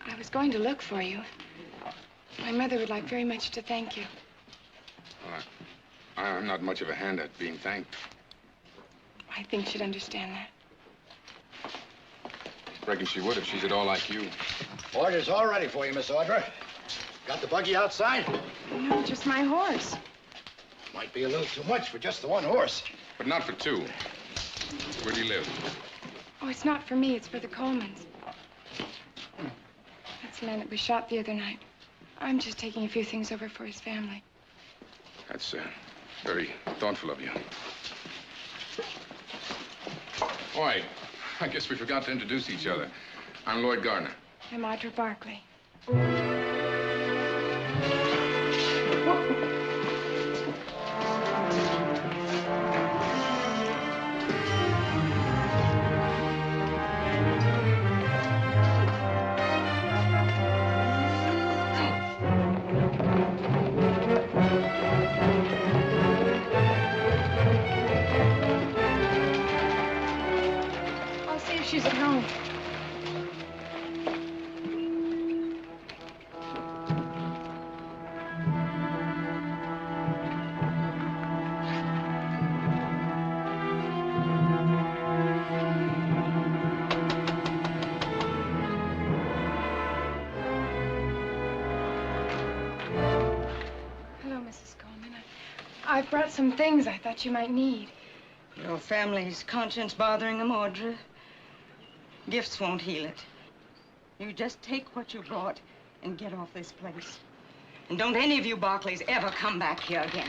I was going to look for you. My mother would like very much to thank you. Well, I'm not much of a hand at being thanked. I think she'd understand that. Reckon she would if she's at all like you. Order's all ready for you, Miss Audra. Got the buggy outside? No, just my horse. Might be a little too much for just the one horse. But not for two. Where do you live? Oh, it's not for me. It's for the Colemans. That's the man that was shot the other night. I'm just taking a few things over for his family. That's very thoughtful of you. All right. I guess we forgot to introduce each other. I'm Lloyd Gardner. I'm Audra Barkley. I'll see if she's at home. Hello, Mrs. Coleman. I've brought some things I thought you might need. Your family's conscience bothering them, Audra. Gifts won't heal it. You just take what you brought and get off this place. And don't any of you Barclays ever come back here again.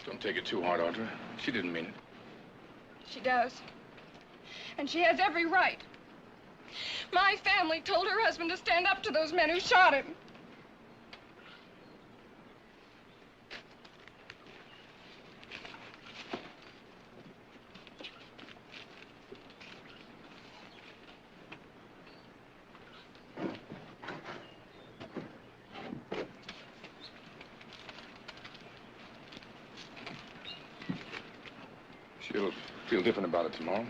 Don't take it too hard, Audra. She didn't mean it. She does. And she has every right. My family told her husband to stand up to those men who shot him. She'll feel different about it tomorrow.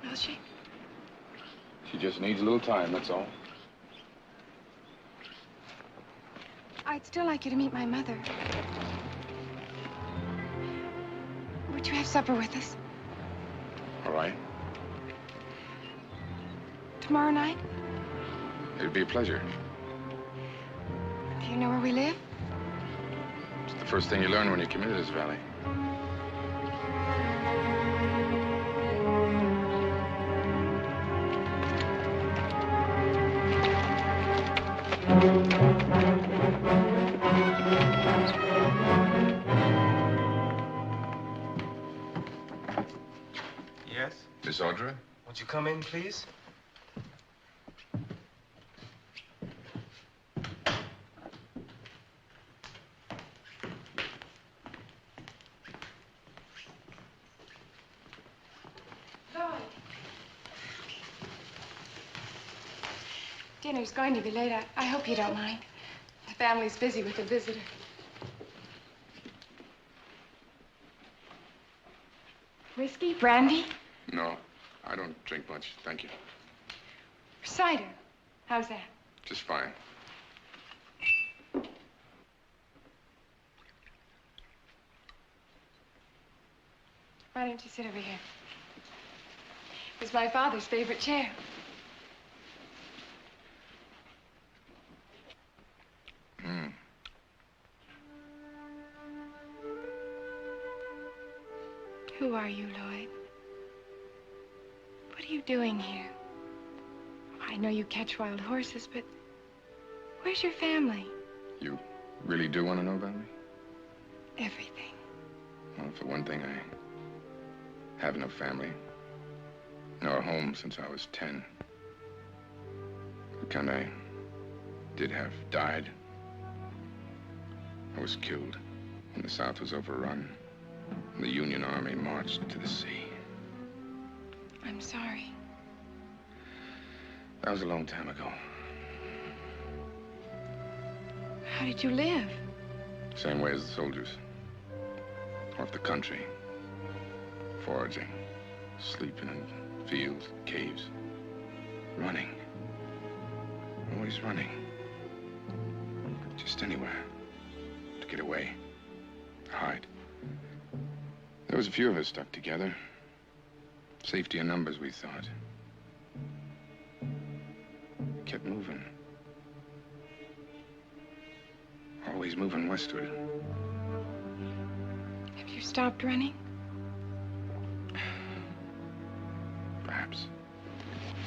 Will she? She just needs a little time, that's all. I'd still like you to meet my mother. Would you have supper with us? All right. Tomorrow night? It'd be a pleasure. Do you know where we live? It's the first thing you learn when you come into this valley. Yes? Miss Audra? Won't you come in, please? Dinner's going to be late. I hope you don't mind. The family's busy with a visitor. Whiskey? Brandy? No, I don't drink much, thank you. Cider. How's that? Just fine. Why don't you sit over here? It was my father's favorite chair. Who are you, Lloyd? What are you doing here? I know you catch wild horses, but where's your family? You really do want to know about me? Everything. Well, for one thing, I have no family. Nor a home since I was 10. The kind I did have died. I was killed when the South was overrun. And the Union Army marched to the sea. I'm sorry. That was a long time ago. How did you live? Same way as the soldiers. Off the country. Foraging. Sleeping in fields, caves. Running. Always running. Just anywhere. To get away. To hide. There was a few of us stuck together. Safety in numbers, we thought. Kept moving. Always moving westward. Have you stopped running? Perhaps.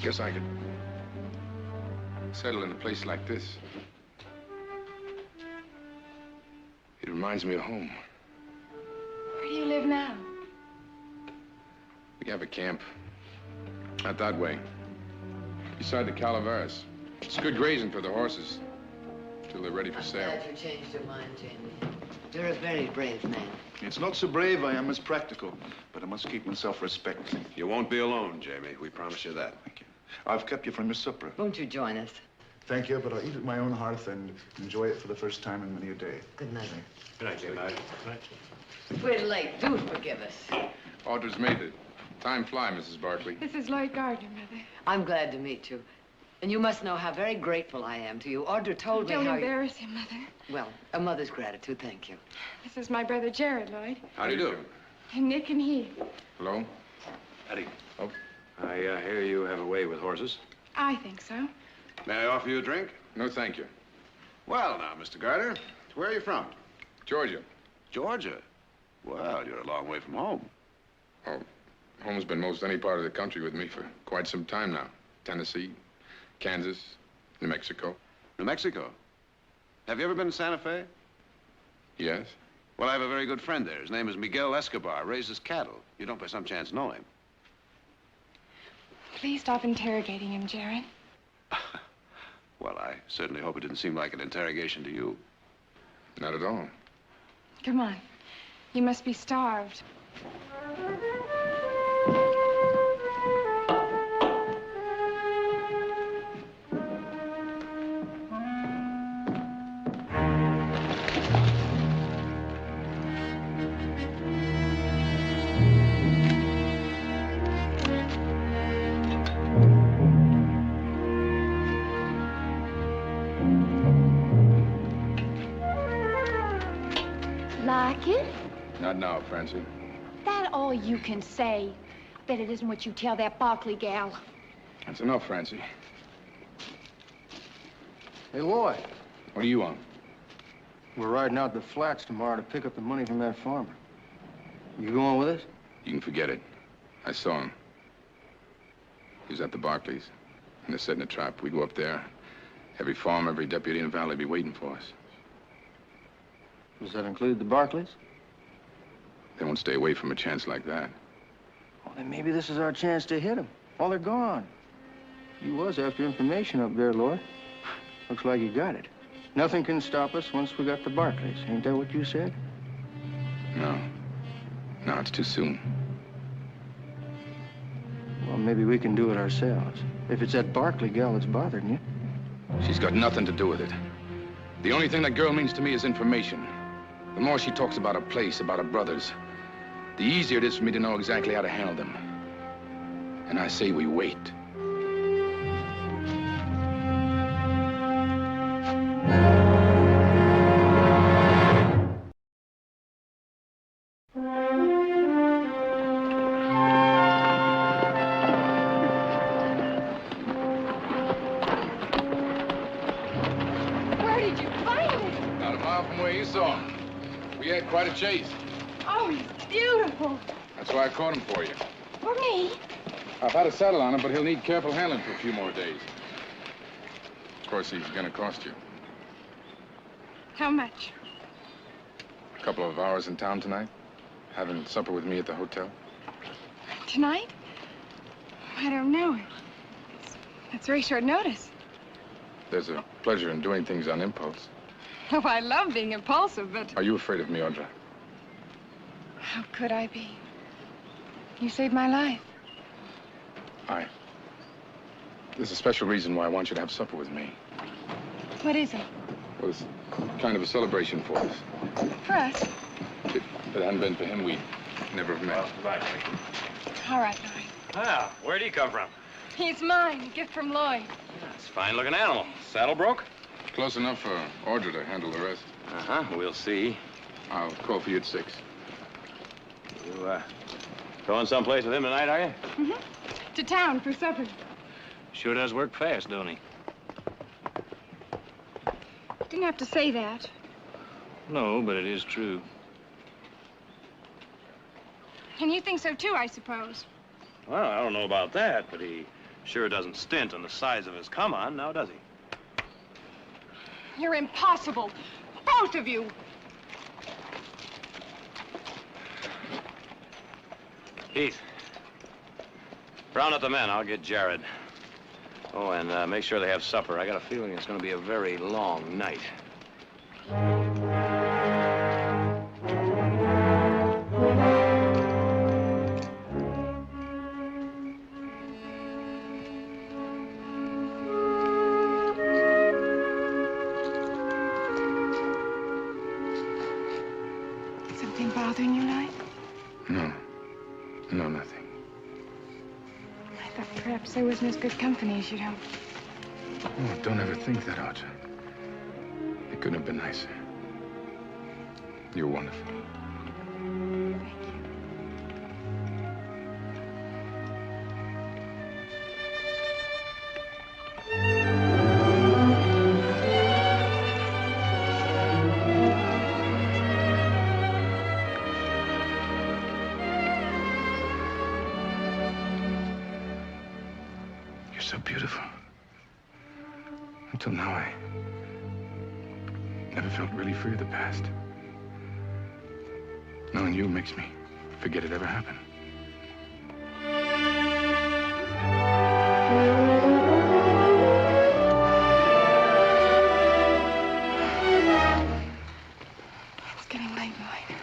Guess I could settle in a place like this. It reminds me of home. Where do you live now? We have a camp. Out that way. Beside the Calaveras. It's good grazing for the horses. Till they're ready for sale. I'm glad you changed your mind, Jamie. You're a very brave man. It's not so brave I am as practical, but I must keep myself respect. You won't be alone, Jamie. We promise you that. Thank you. I've kept you from your supper. Won't you join us? Thank you, but I'll eat at my own hearth and enjoy it for the first time in many a day. Good night. Good night, Jamie. Good night. If we're late, do forgive us. Order's made it. Time fly, Mrs. Barkley. This is Lloyd Gardner, Mother. I'm glad to meet you. And you must know how very grateful I am to you. Audra told me how Don't embarrass him, Mother. Well, a mother's gratitude, thank you. This is my brother Jared, Lloyd. How do you do? And Nick and he. Hello? Eddie. Oh. I hear you have a way with horses. I think so. May I offer you a drink? No, thank you. Well, now, Mr. Gardner, where are you from? Georgia. Georgia? Well, you're a long way from home. Oh, home's been most any part of the country with me for quite some time now. Tennessee, Kansas, New Mexico. New Mexico? Have you ever been to Santa Fe? Yes. Well, I have a very good friend there. His name is Miguel Escobar. Raises cattle. You don't by some chance know him. Please stop interrogating him, Jared. Well, I certainly hope it didn't seem like an interrogation to you. Not at all. Come on. You must be starved. Like it? Not now, Francie. That all you can say? Bet it isn't what you tell that Barkley gal. That's enough, Francie. Hey, Lloyd. What do you want? We're riding out to the flats tomorrow to pick up the money from that farmer. You going with us? You can forget it. I saw him. He was at the Barclays. And they're setting a trap. We go up there. Every farm, every deputy in the valley be waiting for us. Does that include the Barclays? They won't stay away from a chance like that. Well, then maybe this is our chance to hit them. Oh, they're gone. You was after information up there, Lloyd. Looks like you got it. Nothing can stop us once we got the Barclays. Ain't that what you said? No. No, it's too soon. Well, maybe we can do it ourselves. If it's that Barkley gal that's bothering you. She's got nothing to do with it. The only thing that girl means to me is information. The more she talks about her place, about her brothers, the easier it is for me to know exactly how to handle them. And I say we wait. Where did you find it? Not a mile from where you saw him. We had quite a chase. Oh, he's beautiful. That's why I caught him for you. For me? I've had a saddle on him, but he'll need careful handling for a few more days. Of course, he's gonna cost you. How much? A couple of hours in town tonight. Having supper with me at the hotel. Tonight? I don't know. That's very short notice. There's a pleasure in doing things on impulse. Oh, I love being impulsive, but Are you afraid of me, Audra? how could I be? You saved my life. There's a special reason why I want you to have supper with me. What is it? Well, it's kind of a celebration for us. For us? If it hadn't been for him, we'd never have met. All right, Lloyd. Ah, where'd he come from? He's mine. A gift from Lloyd. It's a fine-looking animal. Saddle broke? Close enough for Audra to handle the rest. Uh-huh, we'll see. I'll call for you at 6. You, going someplace with him tonight, are you? Mm-hmm. To town for supper. Sure does work fast, don't he? Didn't have to say that. No, but it is true. And you think so, too, I suppose. Well, I don't know about that, but he sure doesn't stint on the size of his come-on, now does he? You're impossible. Both of you. Heath, round up the men. I'll get Jared. Oh, and make sure they have supper. I got a feeling it's going to be a very long night. Something bothering you, Lloyd? No. No, nothing. I thought perhaps I wasn't as good company as you'd hoped. Oh, don't ever think that, Audra. It couldn't have been nicer. You're wonderful. You're so beautiful. Until now, I never felt really free of the past. Knowing you makes me forget it ever happened. It's getting late, Lloyd.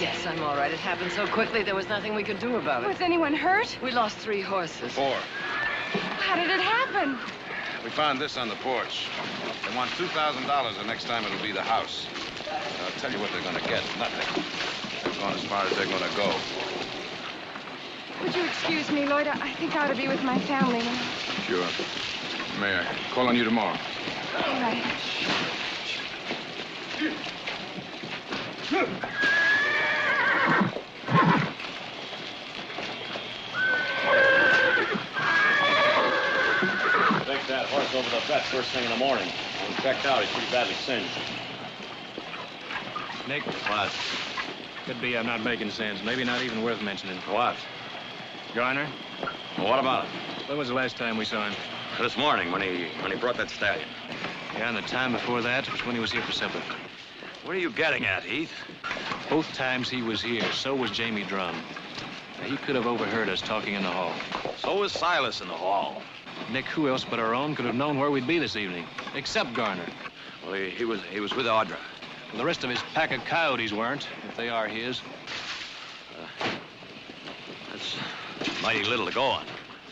Yes, I'm all right. It happened so quickly, there was nothing we could do about it. Was anyone hurt? We lost 3 horses. 4. How did it happen? We found this on the porch. They want $2,000 the next time it'll be the house. I'll tell you what they're going to get. Nothing. They're going as far as they're going to go. Would you excuse me, Lloyd? I think I ought to be with my family now. Sure. May I call on you tomorrow? All right. Take that horse over to the vet first thing in the morning. When he checked out, he's pretty badly singed. Nick? What? Could be I'm not making sense. Maybe not even worth mentioning. What? Garner? Well, what about it? When was the last time we saw him? This morning, when he brought that stallion. Yeah, and the time before that was when he was here for supper. What are you getting at, Heath? Both times he was here, so was Jamie Drum. Now, he could have overheard us talking in the hall. So was Silas in the hall. Nick, who else but our own could have known where we'd be this evening? Except Garner. Well, he was with Audra. Well, the rest of his pack of coyotes weren't, if they are his. That's mighty little to go on.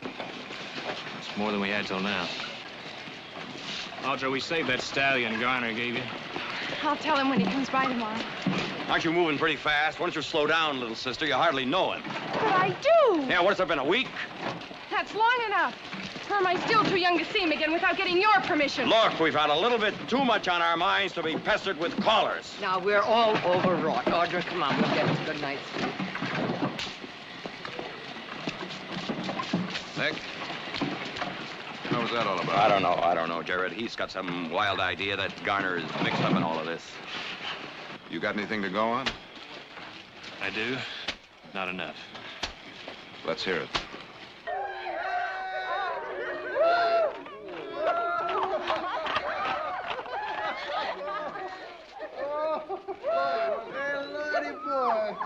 It's more than we had till now. Audra, we saved that stallion Garner gave you. I'll tell him when he comes by tomorrow. Aren't you moving pretty fast? Why don't you slow down, little sister? You hardly know him. But I do. Yeah, what's it been, a week? That's long enough. Or am I still too young to see him again without getting your permission? Look, we've had a little bit too much on our minds to be pestered with callers. Now, we're all overwrought. Audra, come on, we'll get us a good night's sleep. Nick? What was that all about? I don't know, Jared. He's got some wild idea that Garner is mixed up in all of this. You got anything to go on? I do. Not enough. Let's hear it. Hey, Lordy boy.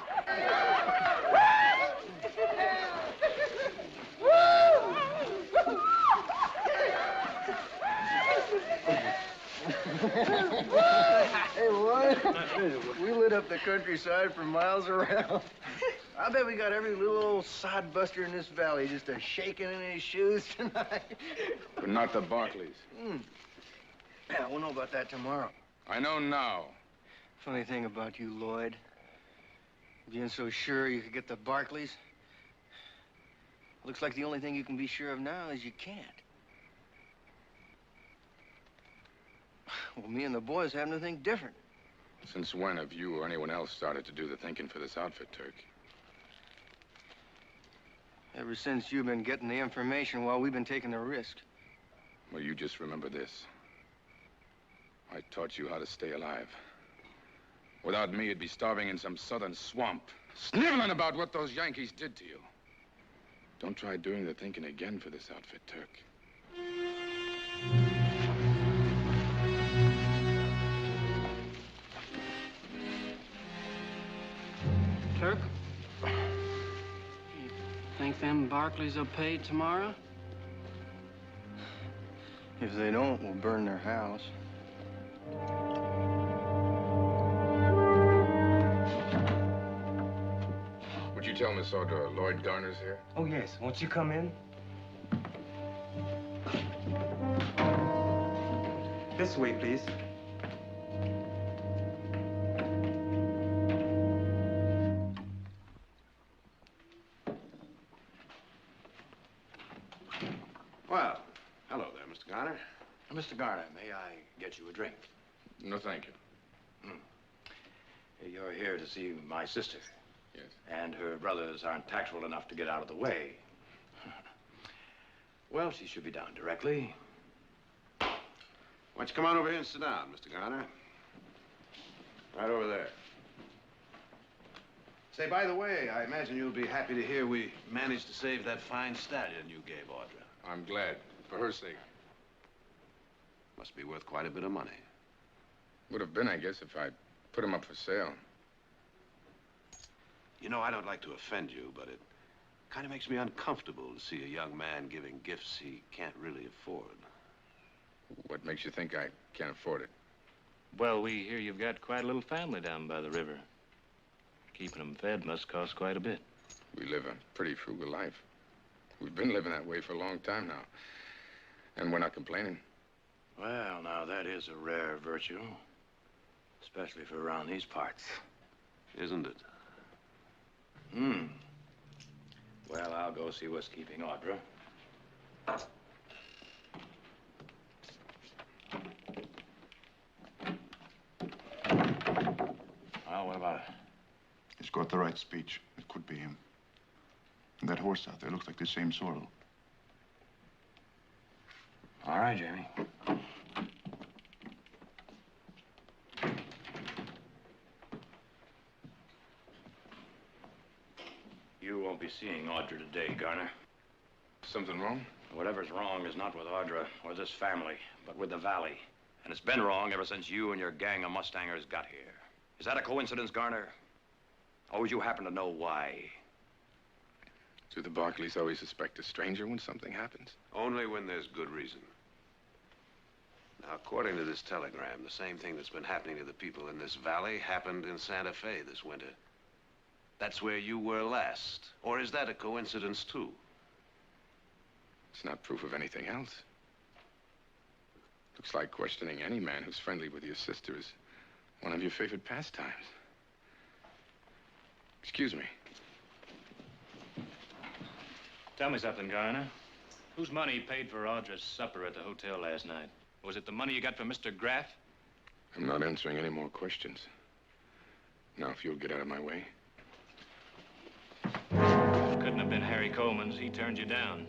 Hey, Lloyd, we lit up the countryside for miles around. I bet we got every little old sodbuster in this valley just a-shaking in his shoes tonight. But not the Barclays. Yeah, we'll know about that tomorrow. I know now. Funny thing about you, Lloyd. Being so sure you could get the Barclays. Looks like the only thing you can be sure of now is you can't. Well, me and the boys happen to think different. Since when have you or anyone else started to do the thinking for this outfit, Turk? Ever since you've been getting the information while we've been taking the risk. Well, you just remember this. I taught you how to stay alive. Without me, you'd be starving in some southern swamp, sniveling about what those Yankees did to you. Don't try doing the thinking again for this outfit, Turk. Turk? You think them Barclays will pay tomorrow? If they don't, we'll burn their house. Would you tell Miss Audra Lloyd Garner's here? Oh, yes. Won't you come in? This way, please. Well, hello there, Mr. Garner. Mr. Garner, may I get you a drink? No, thank you. You're here to see my sister. Yes. And her brothers aren't tactful enough to get out of the way. Well, she should be down directly. Why don't you come on over here and sit down, Mr. Garner? Right over there. Say, by the way, I imagine you'll be happy to hear we managed to save that fine stallion you gave Audra. I'm glad, for her sake. Must be worth quite a bit of money. Would have been, I guess, if I'd put him up for sale. You know, I don't like to offend you, but it kind of makes me uncomfortable to see a young man giving gifts he can't really afford. What makes you think I can't afford it? Well, we hear you've got quite a little family down by the river. Keeping them fed must cost quite a bit. We live a pretty frugal life. We've been living that way for a long time now. And we're not complaining. Well, now, that is a rare virtue. Especially for around these parts. Isn't it? Well, I'll go see what's keeping Audra. Well, what about it? He's got the right speech. It could be him. And that horse out there looks like the same sorrel. All right, Jamie. You won't be seeing Audra today, Garner. Something wrong? Whatever's wrong is not with Audra or this family, but with the valley. And it's been wrong ever since you and your gang of Mustangers got here. Is that a coincidence, Garner? Or would you happen to know why? Do the Barclays always suspect a stranger when something happens? Only when there's good reason. Now, according to this telegram, the same thing that's been happening to the people in this valley happened in Santa Fe this winter. That's where you were last. Or is that a coincidence, too? It's not proof of anything else. Looks like questioning any man who's friendly with your sister is one of your favorite pastimes. Excuse me. Tell me something, Garner. Whose money paid for Audra's supper at the hotel last night? Was it the money you got from Mr. Graff? I'm not answering any more questions. Now, if you'll get out of my way. Couldn't have been Harry Coleman's. He turned you down.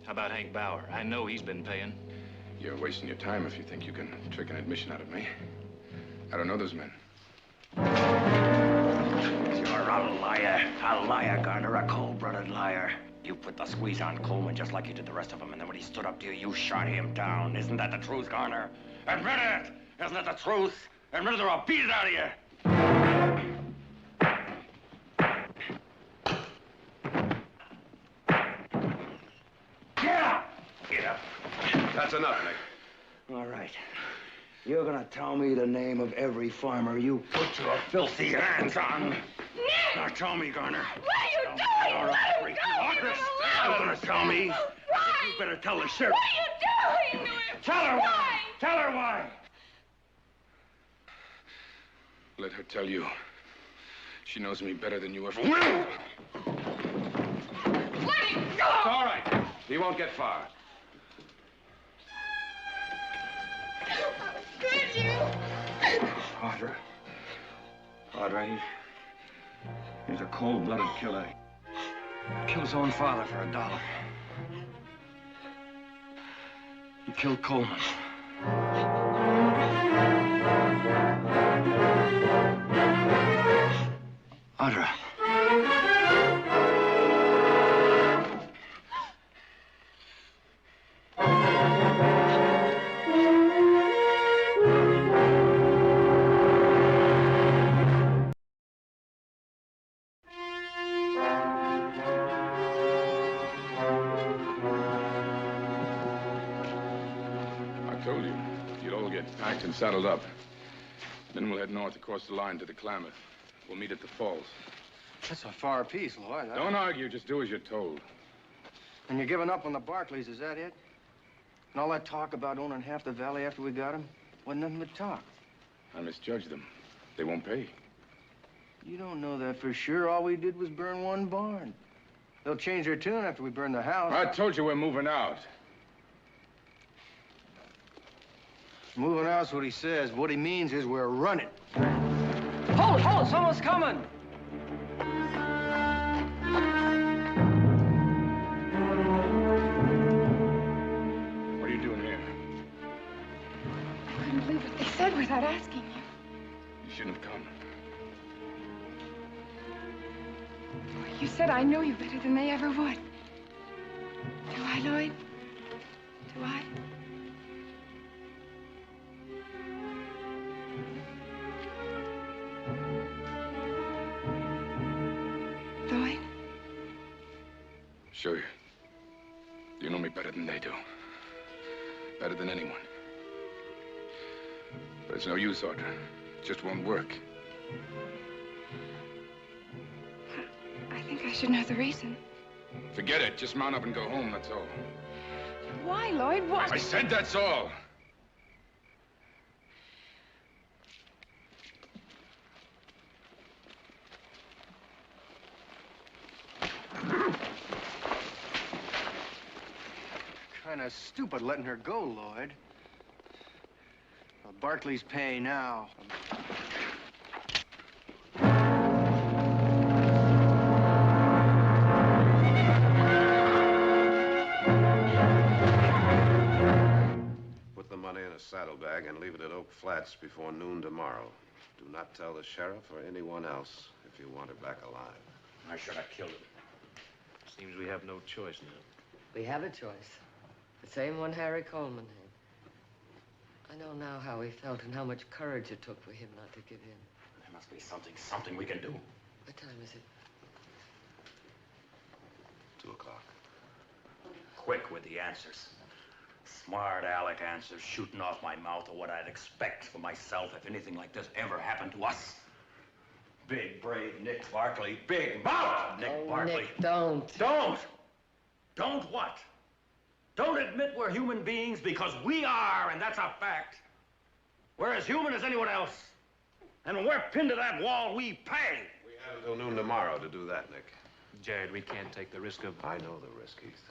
How about Hank Bauer? I know he's been paying. You're wasting your time if you think you can trick an admission out of me. I don't know those men. You're a liar, Garner, a cold-blooded liar. You put the squeeze on Coleman just like you did the rest of them, and then when he stood up to you, you shot him down. Isn't that the truth, Garner? Admit it! Isn't that the truth? Admit it or I'll beat it out of you! Get up! Get up. That's enough, Nick. All right. You're gonna tell me the name of every farmer you put your filthy hands on. Nick! Now tell me, Garner. What are you doing? All right, Let him go! You're gonna tell me. You better tell the sheriff. What are you doing? Tell her why. Tell her why. Let her tell you. She knows me better than you ever will. Let him go! All right. He won't get far. Could you? Audra, he's a cold-blooded killer. Killed his own father for $1. He killed Coleman. Audra. I told you. You'd all get packed and saddled up. Then we'll head north across the line to the Klamath. We'll meet at the falls. That's a far piece, Lloyd. Don't argue. Just do as you're told. And you're giving up on the Barclays, is that it? And all that talk about owning half the valley after we got him wasn't nothing but talk. I misjudged them. They won't pay. You don't know that for sure. All we did was burn one barn. They'll change their tune after we burn the house. I told you we're moving out. Moving out's what he says. What he means is we're running. Hold! Someone's coming! What are you doing here? I couldn't believe what they said without asking you. You shouldn't have come. You said I knew you better than they ever would. Do I, Lloyd? Do I? Lloyd? Sure. You know me better than they do. Better than anyone. But it's no use, Audra. It just won't work. I think I should know the reason. Forget it. Just mount up and go home, that's all. Why, Lloyd? What? I said that's all. Kind of stupid letting her go, Lloyd. Well, Barclays pay now. Put the money in a saddlebag and leave it at Oak Flats before noon tomorrow. Do not tell the sheriff or anyone else if you want her back alive. I should have killed him. Seems we have no choice now. We have a choice. The same one Harry Coleman had. I know now how he felt and how much courage it took for him not to give in. There must be something we can do. What time is it? 2 o'clock. Quick with the answers. Smart aleck answers shooting off my mouth are what I'd expect for myself if anything like this ever happened to us. Big, brave Nick Barkley. Big mouth, Nick Barkley. Nick, don't. Don't! Don't what? Don't admit we're human beings because we are, and that's a fact. We're as human as anyone else. And when we're pinned to that wall, we pay. We have until noon tomorrow to do that, Nick. Jared, we can't take the risk of... I know the risk, Heath.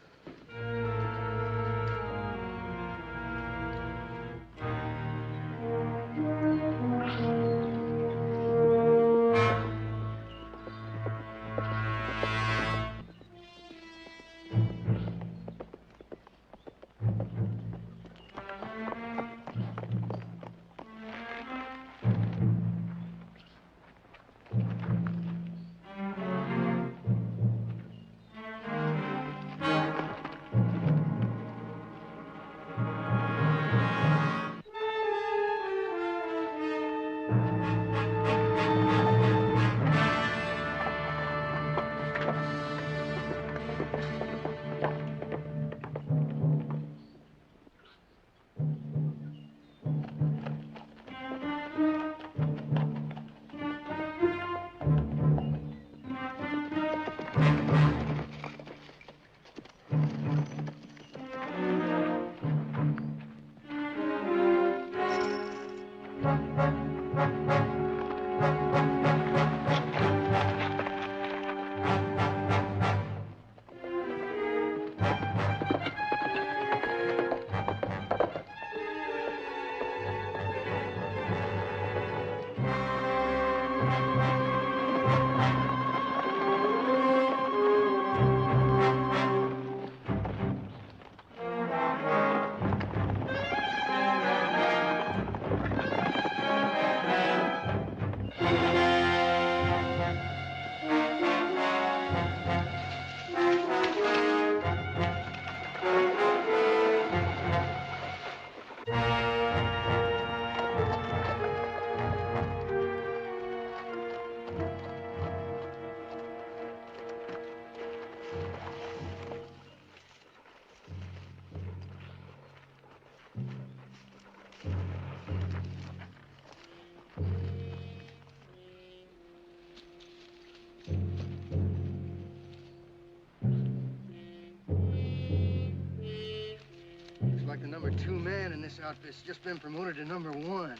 Looks like the number 2 man in this outfit's just been promoted to number 1.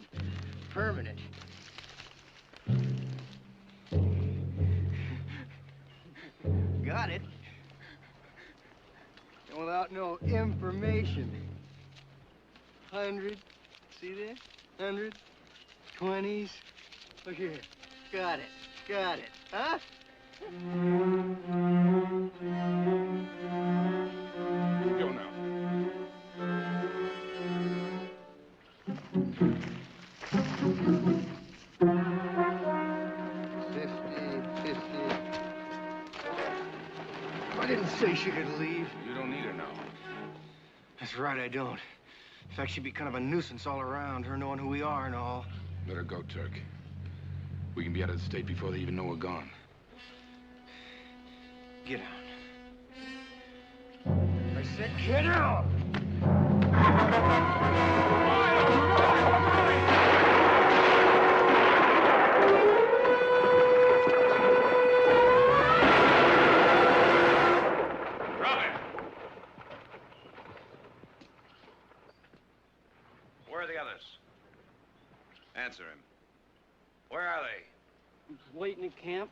Permanent. Got it. And without no information. 100. See there? 100. 20s. Look here. Got it. Got it. Huh? Go now. I didn't say she could leave. You don't need her now. That's right, I don't. In fact, she'd be kind of a nuisance all around, her knowing who we are and all. Let her go, Turk. We can be out of the state before they even know we're gone. Get out. I said get out! Drop it! Where are the others? Answer him. Where are they? Waiting at camp.